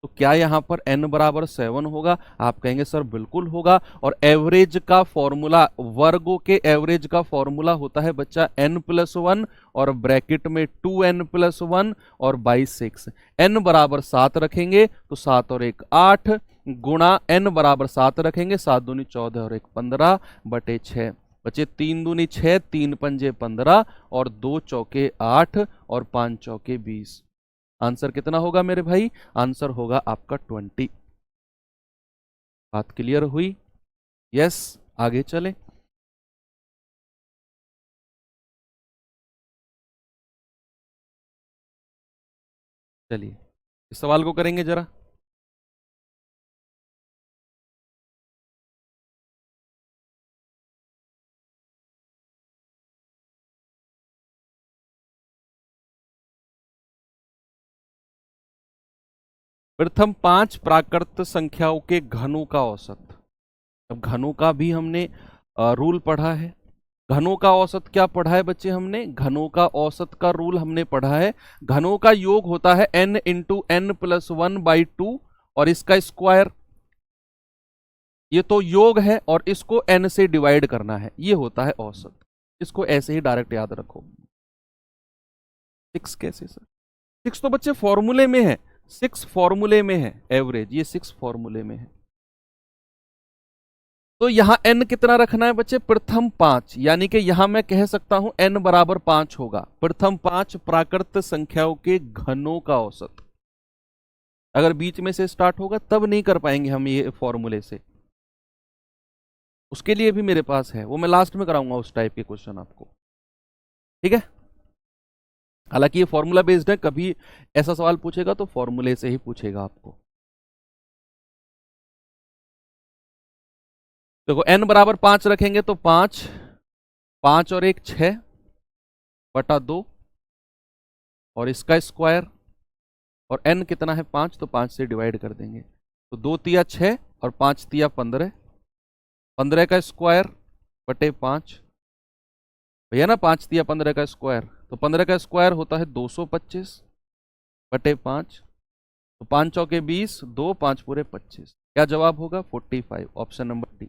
तो क्या यहां पर n बराबर 7 होगा? आप कहेंगे सर बिल्कुल होगा। और एवरेज का फॉर्मूला, वर्गों के एवरेज का फॉर्मूला होता है बच्चा n+1, और ब्रैकेट में 2n+1 और बाई 6। n बराबर 7 रखेंगे तो 7 और 1 8, गुणा n बराबर 7 रखेंगे, 7 दूनी 14 और 1 15/6। बचे 3 दूनी 6, 3 पंजे 15, और 2 चौके 8, और 5 चौके 20। आंसर कितना होगा मेरे भाई? आंसर होगा आपका 20। बात क्लियर हुई? यस। आगे चले। चलिए इस सवाल को करेंगे जरा। प्रथम 5 प्राकृत संख्याओं के घनों का औसत। अब घनों का भी हमने रूल पढ़ा है। घनों का औसत क्या पढ़ा है बच्चे? हमने घनों का औसत का रूल हमने पढ़ा है। घनों का योग होता है n इंटू n+1/2, और इसका स्क्वायर। ये तो योग है, और इसको n से डिवाइड करना है, ये होता है औसत। इसको ऐसे ही डायरेक्ट याद रखो। 6 कैसे सर? 6 तो बच्चे फॉर्मूले में है, 6 फॉर्मूले में है एवरेज, ये 6 फॉर्मूले में है। तो यहां n कितना रखना है बच्चे? प्रथम 5, यानी कि यहां मैं कह सकता हूं n बराबर 5 होगा। प्रथम 5 प्राकृत संख्याओं के घनों का औसत। अगर बीच में से स्टार्ट होगा तब नहीं कर पाएंगे हम ये फॉर्मूले से। उसके लिए भी मेरे पास है, वो मैं लास्ट में कराऊंगा उस टाइप के क्वेश्चन आपको। ठीक है। हालांकि ये फॉर्मूला बेस्ड है, कभी ऐसा सवाल पूछेगा तो फॉर्मूले से ही पूछेगा आपको। देखो n बराबर 5 रखेंगे तो 5, 5 और 1 6/2, और इसका स्क्वायर, और n कितना है 5, तो 5 से डिवाइड कर देंगे। तो 2 तिया 6 और 5 तिया 15, 15 का स्क्वायर बटे 5। भैया ना 5 तिया 15 का स्क्वायर, तो 15 का स्क्वायर होता है 225/5। तो 5 चौके 20, 2 5 पूरे 25। क्या जवाब होगा? 45, ऑप्शन नंबर डी।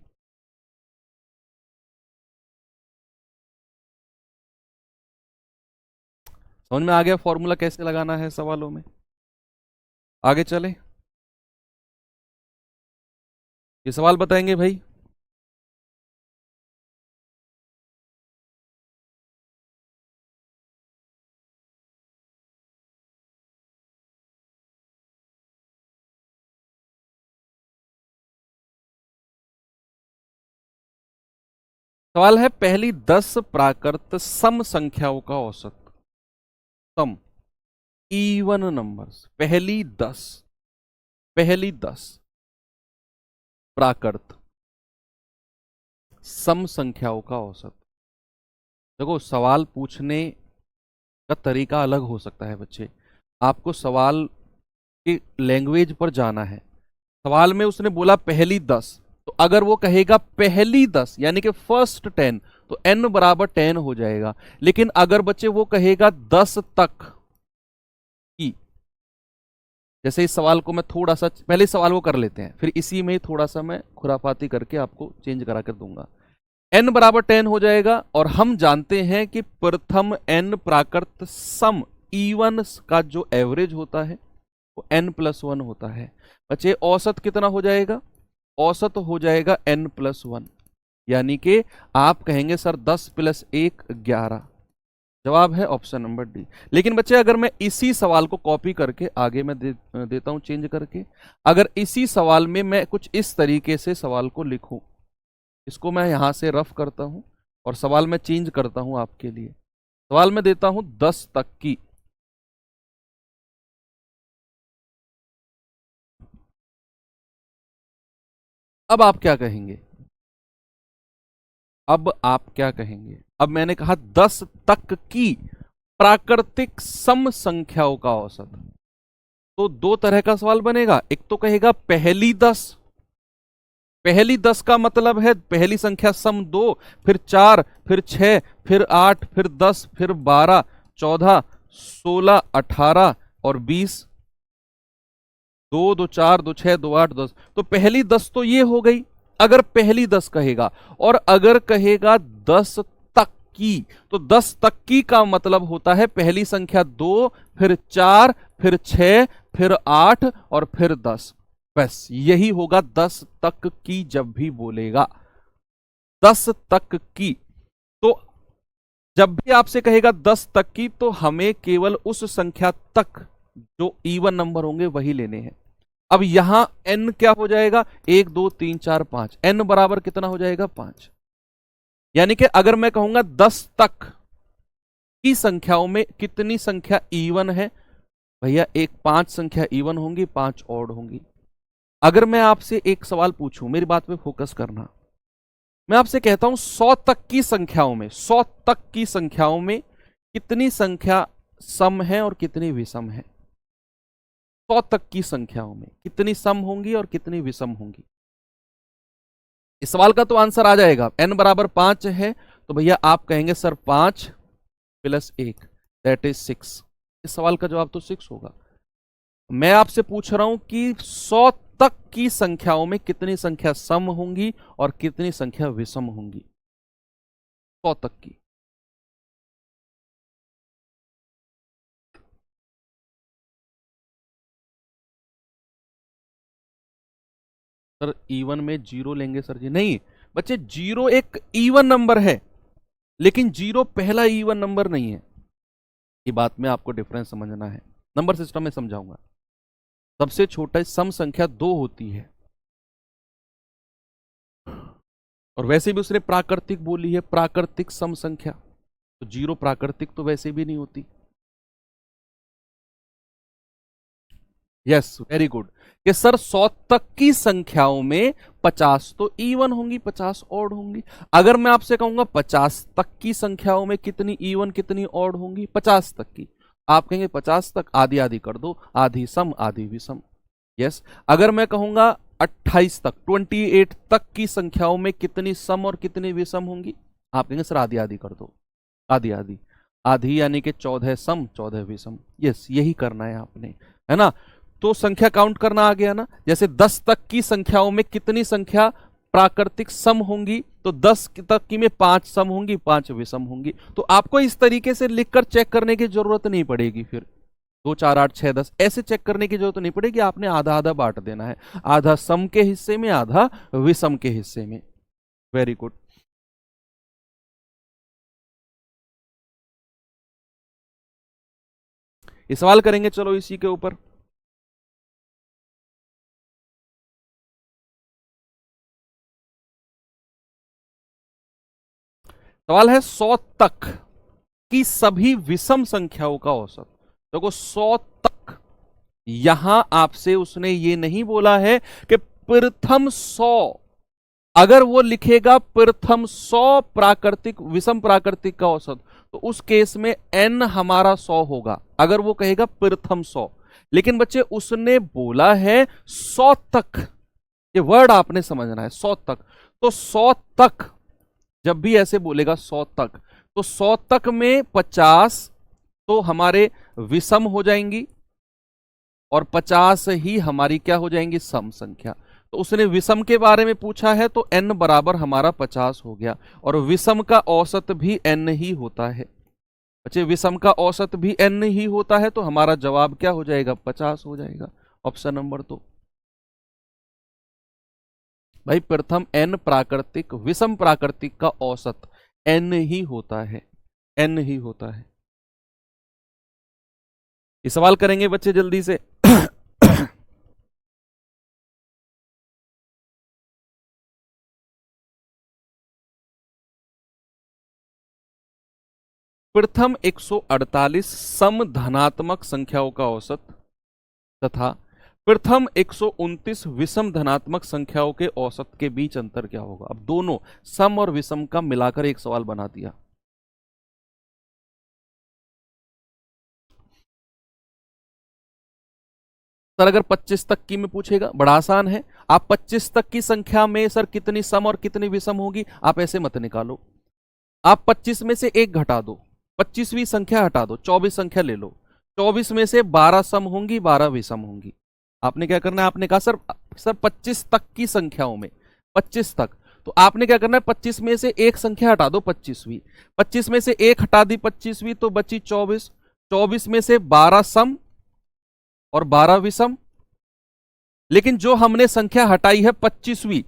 समझ में आ गया फॉर्मूला कैसे लगाना है सवालों में? आगे चले, ये सवाल बताएंगे भाई। सवाल है पहली 10 प्राकृत सम संख्याओं का औसत। सम इवन नंबर्स, पहली 10 प्राकृत सम संख्याओं का औसत। देखो सवाल पूछने का तरीका अलग हो सकता है बच्चे, आपको सवाल की लैंग्वेज पर जाना है। सवाल में उसने बोला पहली 10, तो अगर वो कहेगा पहली 10 यानी कि फर्स्ट 10, तो n बराबर 10 हो जाएगा। लेकिन अगर बच्चे वो कहेगा 10 तक की, जैसे इस सवाल को मैं थोड़ा सा पहले सवाल को कर लेते हैं, फिर इसी में थोड़ा सा मैं खुराफाती करके आपको चेंज करा कर दूंगा। n बराबर 10 हो जाएगा, और हम जानते हैं कि प्रथम n प्राकृत सम इवन का जो एवरेज होता है वो n+1 होता है। बच्चे औसत कितना हो जाएगा? औसत हो जाएगा n+1, यानी कि आप कहेंगे सर 10 + 1 11। जवाब है ऑप्शन नंबर डी। लेकिन बच्चे अगर मैं इसी सवाल को कॉपी करके आगे मैं देता हूं चेंज करके, अगर इसी सवाल में मैं कुछ इस तरीके से सवाल को लिखूं, इसको मैं यहां से रफ करता हूं और सवाल में चेंज करता हूं आपके लिए। सवाल में देता हूं 10 तक की। अब आप क्या कहेंगे? अब मैंने कहा 10 तक की प्राकृतिक सम संख्याओं का औसत, तो दो तरह का सवाल बनेगा। एक तो कहेगा पहली 10, पहली 10 का मतलब है पहली संख्या सम 2, फिर 4, फिर 6, फिर 8, फिर 10, फिर 12, 14, 16, 18 और 20। 2 2 4 2 6 2 8 10, तो पहली 10 तो ये हो गई अगर पहली 10 कहेगा। और अगर कहेगा 10 तक की, तो 10 तक की का मतलब होता है पहली संख्या 2, फिर 4, फिर 6, फिर 8 और फिर 10। बस यही होगा 10 तक की जब भी बोलेगा 10 तक की। तो जब भी आपसे कहेगा 10 तक की, तो हमें केवल उस संख्या तक जो इवन नंबर होंगे वही लेने हैं। अब यहां n क्या हो जाएगा? 1 2 3 4 5, n बराबर कितना हो जाएगा? 5। यानी कि अगर मैं कहूंगा 10 तक की संख्याओं में कितनी संख्या इवन है, भैया एक 5 संख्या इवन होंगी, 5 ऑड होंगी। अगर मैं आपसे एक सवाल पूछूं, मेरी बात पे फोकस करना, मैं आपसे कहता हूं 100 तक की संख्याओं में, 100 तक की संख्याओं में कितनी संख्या सम है और कितनी विषम है? 100 तक की संख्याओं में कितनी सम होंगी और कितनी विषम होंगी? इस सवाल का तो आंसर आ जाएगा। n बराबर 5 है, तो भैया आप कहेंगे सर 5 + 1 दैट इज 6। इस सवाल का जवाब तो 6 होगा। मैं आपसे पूछ रहा हूं कि 100 तक की संख्याओं में कितनी संख्या सम होंगी और कितनी संख्या विषम होंगी? 100 तक की। सर इवन में 0 लेंगे सर जी? नहीं बच्चे, 0 एक इवन नंबर है, लेकिन 0 पहला इवन नंबर नहीं है। ये बात में आपको डिफरेंस समझना है, नंबर सिस्टम में समझाऊंगा। सबसे छोटा सम संख्या 2 होती है, और वैसे भी उसने प्राकृतिक बोली है, प्राकृतिक सम संख्या, तो 0 प्राकृतिक तो वैसे भी नहीं होती। यस वेरी गुड, कि सर 100 तक की संख्याओं में 50 तो इवन होंगी, 50 ऑड होंगी। अगर मैं आपसे कहूंगा 50 तक की संख्याओं में कितनी इवन कितनी ऑड होंगी? 50 तक की, आप कहेंगे 50 तक आधी आधी कर दो, आधी सम आधी विषम। यस, अगर मैं कहूंगा 28 तक, 28 तक की संख्याओं में कितनी सम और कितनी विषम होंगी? आप कहेंगे सर आधी आधी कर दो, आधी आधी, आधी यानी कि 14 सम 14 विषम। यस, यही करना है आपने, है ना? तो संख्या काउंट करना आ गया ना। जैसे 10 तक की संख्याओं में कितनी संख्या प्राकृतिक सम होंगी तो 10 तक की में 5 सम होंगी, 5 विषम होंगी। तो आपको इस तरीके से लिखकर चेक करने की जरूरत नहीं पड़ेगी। फिर 2 4 8 6 10 ऐसे चेक करने की जरूरत नहीं पड़ेगी। आपने आधा आधा बांट देना है, आधा सम के हिस्से में, आधा विषम के हिस्से में। Very good. ये सवाल करेंगे, चलो इसी के ऊपर। सवाल है 100 तक की सभी विषम संख्याओं का औसत। देखो 100 तक, यहां आपसे उसने ये नहीं बोला है कि प्रथम 100। अगर वो लिखेगा प्रथम 100 प्राकृतिक विषम प्राकृतिक का औसत, तो उस केस में n हमारा 100 होगा, अगर वो कहेगा प्रथम 100। लेकिन बच्चे उसने बोला है 100 तक, ये वर्ड आपने समझना है, 100 तक। तो 100 तक जब भी ऐसे बोलेगा 100 तक, तो 100 तक में 50 तो हमारे विषम हो जाएंगी और 50 ही हमारी क्या हो जाएंगी, सम संख्या। तो उसने विषम के बारे में पूछा है तो n बराबर हमारा 50 हो गया, और विषम का औसत भी n ही होता है। बच्चे विषम का औसत भी n ही होता है, तो हमारा जवाब क्या हो जाएगा, 50 हो जाएगा। Option number 2। भाई प्रथम n प्राकृतिक विषम प्राकृतिक का औसत n ही होता है, n ही होता है। ये सवाल करेंगे बच्चे जल्दी से। प्रथम 148 सम धनात्मक संख्याओं का औसत तथा प्रथम 129 विषम धनात्मक संख्याओं के औसत के बीच अंतर क्या होगा। अब दोनों सम और विषम का मिलाकर एक सवाल बना दिया। सर अगर 25 तक की में पूछेगा, बड़ा आसान है। आप 25 तक की संख्या में सर कितनी सम और कितनी विषम होगी, आप ऐसे मत निकालो। आप 25 में से एक घटा दो, 25वीं संख्या हटा दो, 24 संख्या ले लो। 24 में से 12 सम होंगी, 12 विषम होंगी। आपने क्या करना है, आपने कहा सर 25 तक की संख्याओं में, 25 तक, तो आपने क्या करना है, 25 में से एक संख्या हटा दो, 25वीं। 25 में से एक हटा दी, 25वीं, तो बची 24। 24 में से 12 सम और 12 विषम। लेकिन जो हमने संख्या हटाई है 25वीं,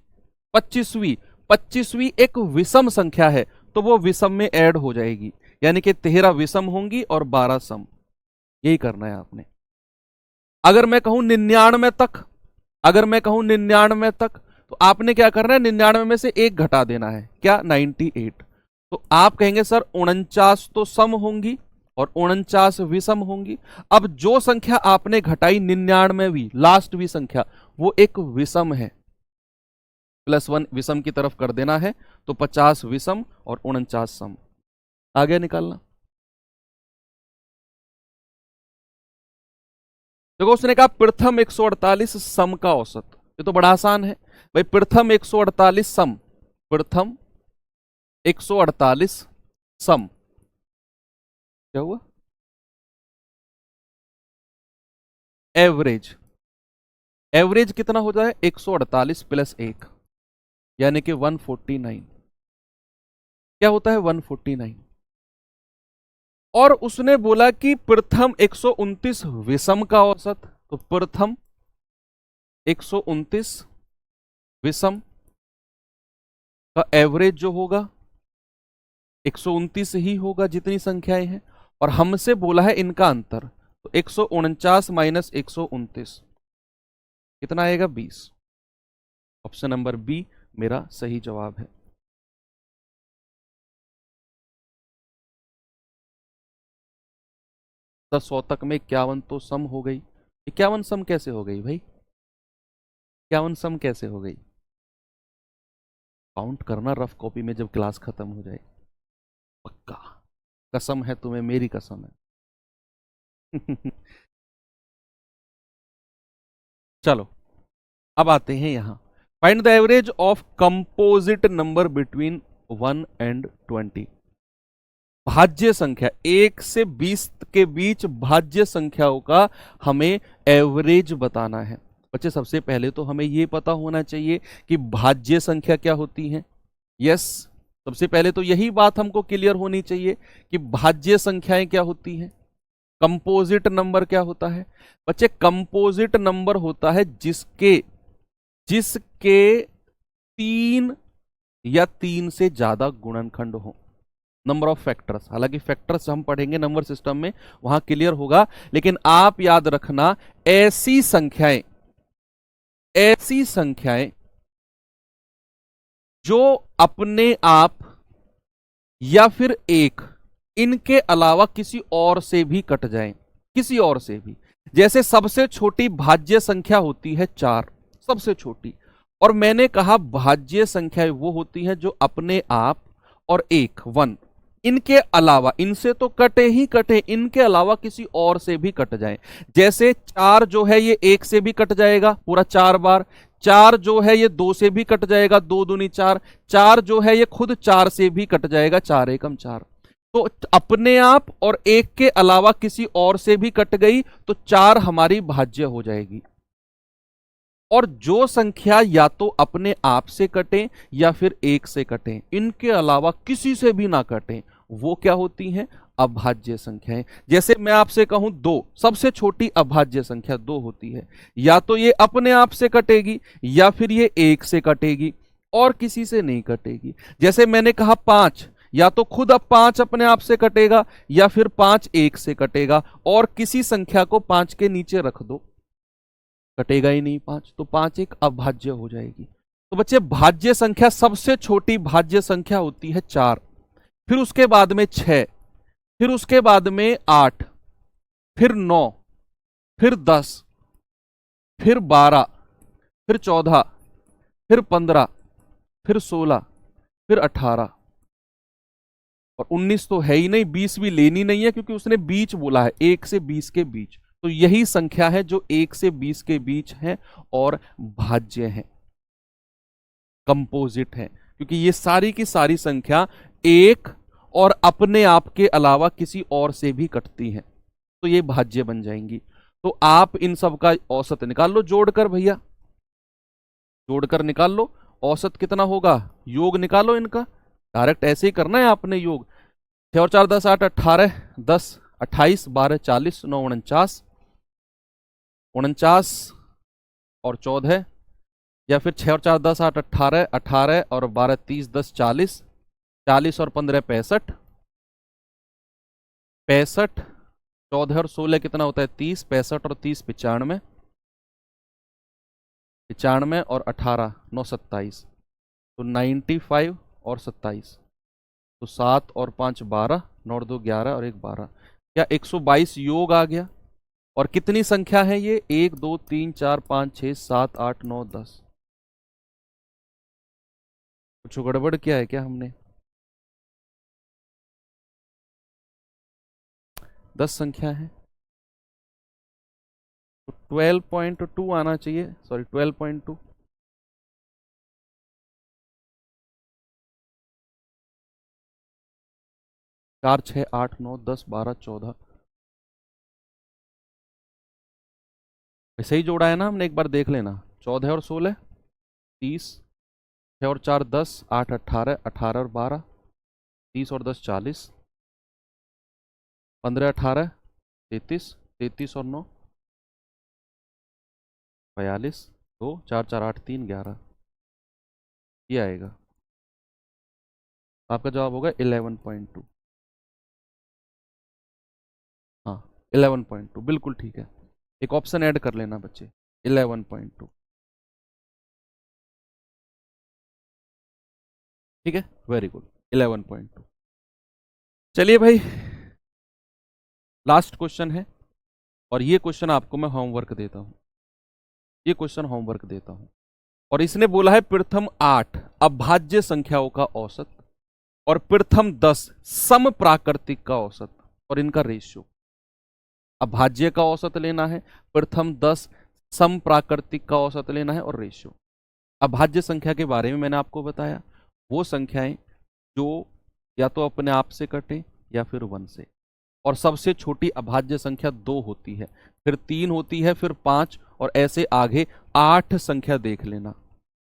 25वीं, 25वीं एक विषम संख्या है, तो वो विषम में ऐड हो जाएगी, यानी कि 13 विषम होंगी और 12 सम। यही करना है आपने। अगर मैं कहूं 99 तक, अगर मैं कहूं 99 तक, तो आपने क्या करना है, 99 में से एक घटा देना है, क्या, 98। तो आप कहेंगे सर 49 तो सम होंगी और 49 विषम होंगी। अब जो संख्या आपने घटाई 99वीं लास्टवीं संख्या, वो एक विषम है, +1 विषम की तरफ कर देना है, तो 50 विषम और 49 सम। आगे निकालना। देखो उसने कहा प्रथम 148 सम का औसत, ये तो बड़ा आसान है भाई। प्रथम 148 सम, प्रथम 148 सम, क्या हुआ, एवरेज। एवरेज कितना होता है, 148 + 1, यानी कि 149। क्या होता है, 149। और उसने बोला कि प्रथम 129 विषम का औसत, तो प्रथम 129 विषम का एवरेज जो होगा 129 ही होगा जितनी संख्याएं हैं, और हमसे बोला है इनका अंतर, तो 149 - 129 कितना आएगा, 20। ऑप्शन नंबर बी मेरा सही जवाब है। तो 100 तक में 51 तो सम हो गई। 51 सम कैसे हो गई भाई, 51 सम कैसे हो गई, काउंट करना रफ कॉपी में जब क्लास खत्म हो जाए, पक्का, कसम है तुम्हें, मेरी कसम है। चलो अब आते हैं यहां। Find the average of composite number between 1 and 20। भाज्य संख्या 1 से 20 के बीच भाज्य संख्याओं का हमें एवरेज बताना है। बच्चे सबसे पहले तो हमें ये पता होना चाहिए कि भाज्य संख्या क्या होती है। यस, सबसे पहले तो यही बात हमको क्लियर होनी चाहिए कि भाज्य संख्याएं क्या होती हैं। कंपोजिट नंबर क्या होता है बच्चे? कंपोजिट नंबर होता है जिसके जिसके 3 या 3 से ज्यादा गुणनखंड हो। नंबर ऑफ फैक्टर्स, हालांकि फैक्टर्स हम पढ़ेंगे नंबर सिस्टम में, वहां क्लियर होगा, लेकिन आप याद रखना ऐसी संख्याएं जो अपने आप या फिर एक, इनके अलावा किसी और से भी कट जाएं, किसी और से भी। जैसे सबसे छोटी भाज्य संख्या होती है 4, सबसे छोटी। और मैंने कहा भाज्य संख्या वो होती है जो अपने आप और एक 1, इनके अलावा, इनसे तो कटे ही कटे, इनके अलावा किसी और से भी कट जाए। जैसे 4 जो है ये 1 से भी कट जाएगा पूरा 4 बार। 4 जो है ये 2 से भी कट जाएगा, 2 दूनी 4। 4 जो है ये खुद 4 से भी कट जाएगा, 4 एकम 4। तो अपने आप और एक के अलावा किसी और से भी कट गई तो 4 हमारी भाज्य हो जाएगी। और जो संख्या या तो अपने आप से कटे या फिर एक से कटे, इनके अलावा किसी से भी ना कटे, वो क्या होती हैं? अभाज्य संख्याएं। जैसे मैं आपसे कहूं 2, सबसे छोटी अभाज्य संख्या 2 होती है। या तो ये अपने आप से कटेगी या फिर ये एक से कटेगी और किसी से नहीं कटेगी। जैसे मैंने कहा 5, या तो खुद अब 5 अपने आप से कटेगा या फिर 5 एक से कटेगा, और किसी संख्या को 5 के नीचे रख दो, कटेगा ही नहीं 5, तो 5 एक अभाज्य हो जाएगी। तो बच्चे भाज्य संख्या, सबसे छोटी भाज्य संख्या होती है 4, फिर उसके बाद में 6, फिर उसके बाद में 8, फिर 9, फिर 10, फिर 12, फिर 14, फिर 15, फिर 16, फिर 18 और 19 तो है ही नहीं, 20 भी लेनी नहीं है क्योंकि उसने बीच बोला है, 1 से 20 के बीच। तो यही संख्या है जो 1 से 20 के बीच है और भाज्य है, कंपोजिट है, क्योंकि ये सारी की सारी संख्या एक और अपने आप के अलावा किसी और से भी कटती है, तो ये भाज्य बन जाएंगी। तो आप इन सब का औसत निकाल लो जोड़कर, भैया जोड़कर निकाल लो औसत कितना होगा, योग निकालो इनका। डायरेक्ट ऐसे ही करना है आपने योग। 6 और 4 10 8 18 10 28 12 40 9 49 49 और 14, या फिर 6 और 4 10 8 18 18 और 12 30 10 40 40 और 15 65 65 14 और 16 कितना होता है 30 65 और 30 95 95 और 18 9 27, तो 95 और 27, तो 7 और 5 12 9 और 2 11 और 1 12, क्या 122 योग आ गया। और कितनी संख्या है ये? 1 2 3 4 5 6 7 8 9 10। कुछ गड़बड़ किया है क्या हमने? 10 संख्या है तो 12.2 आना चाहिए, सॉरी 12.2। 4 6 8 9 10 12 14, ऐसे ही जोड़ा है ना हमने, एक बार देख लेना। 14 और 16 30, 6 और 4 10 8 18 18 और 12 30 और 10 40 15 18 33 33 और 9 42 2 4 4 8 3 11, ये आएगा। आपका जवाब होगा 11.2। हाँ 11.2 बिल्कुल ठीक है। एक ऑप्शन ऐड कर लेना बच्चे, 11.2। ठीक है, वेरी गुड, 11.2। चलिए भाई, लास्ट क्वेश्चन है, और ये क्वेश्चन आपको मैं होमवर्क देता हूं, ये क्वेश्चन होमवर्क देता हूं। और इसने बोला है प्रथम 8 अभाज्य संख्याओं का औसत और प्रथम 10 सम प्राकृतिक का औसत और इनका रेशियो। अभाज्य का औसत लेना है, प्रथम 10 सम प्राकृतिक का औसत लेना है और रेशियो। अभाज्य संख्या के बारे में मैंने आपको बताया, वो संख्याएं जो या तो अपने आप से कटे या फिर 1 से, और सबसे छोटी अभाज्य संख्या 2 होती है, फिर 3 होती है, फिर 5 और ऐसे आगे 8 संख्या देख लेना,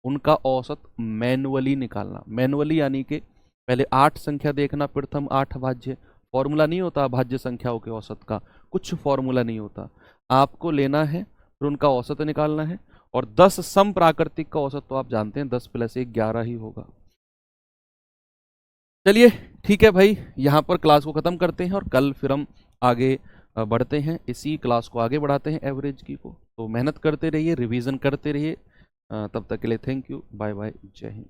उनका औसत मैनुअली निकालना। मैनुअली यानी कि पहले 8 संख्या देखना, प्रथम 8 भाज्य। फॉर्मूला नहीं होता भाज्य संख्याओं के औसत का, कुछ फॉर्मूला नहीं होता, आपको लेना है फिर उनका औसत निकालना है। और 10 सम प्राकृतिक का औसत तो आप जानते हैं 10 + 1 11 ही होगा। चलिए ठीक है भाई, यहाँ पर क्लास को ख़त्म करते हैं और कल फिर हम आगे बढ़ते हैं, इसी क्लास को आगे बढ़ाते हैं एवरेज की को। तो मेहनत करते रहिए, रिवीजन करते रहिए। तब तक के लिए थैंक यू, बाय बाय, जय हिंद।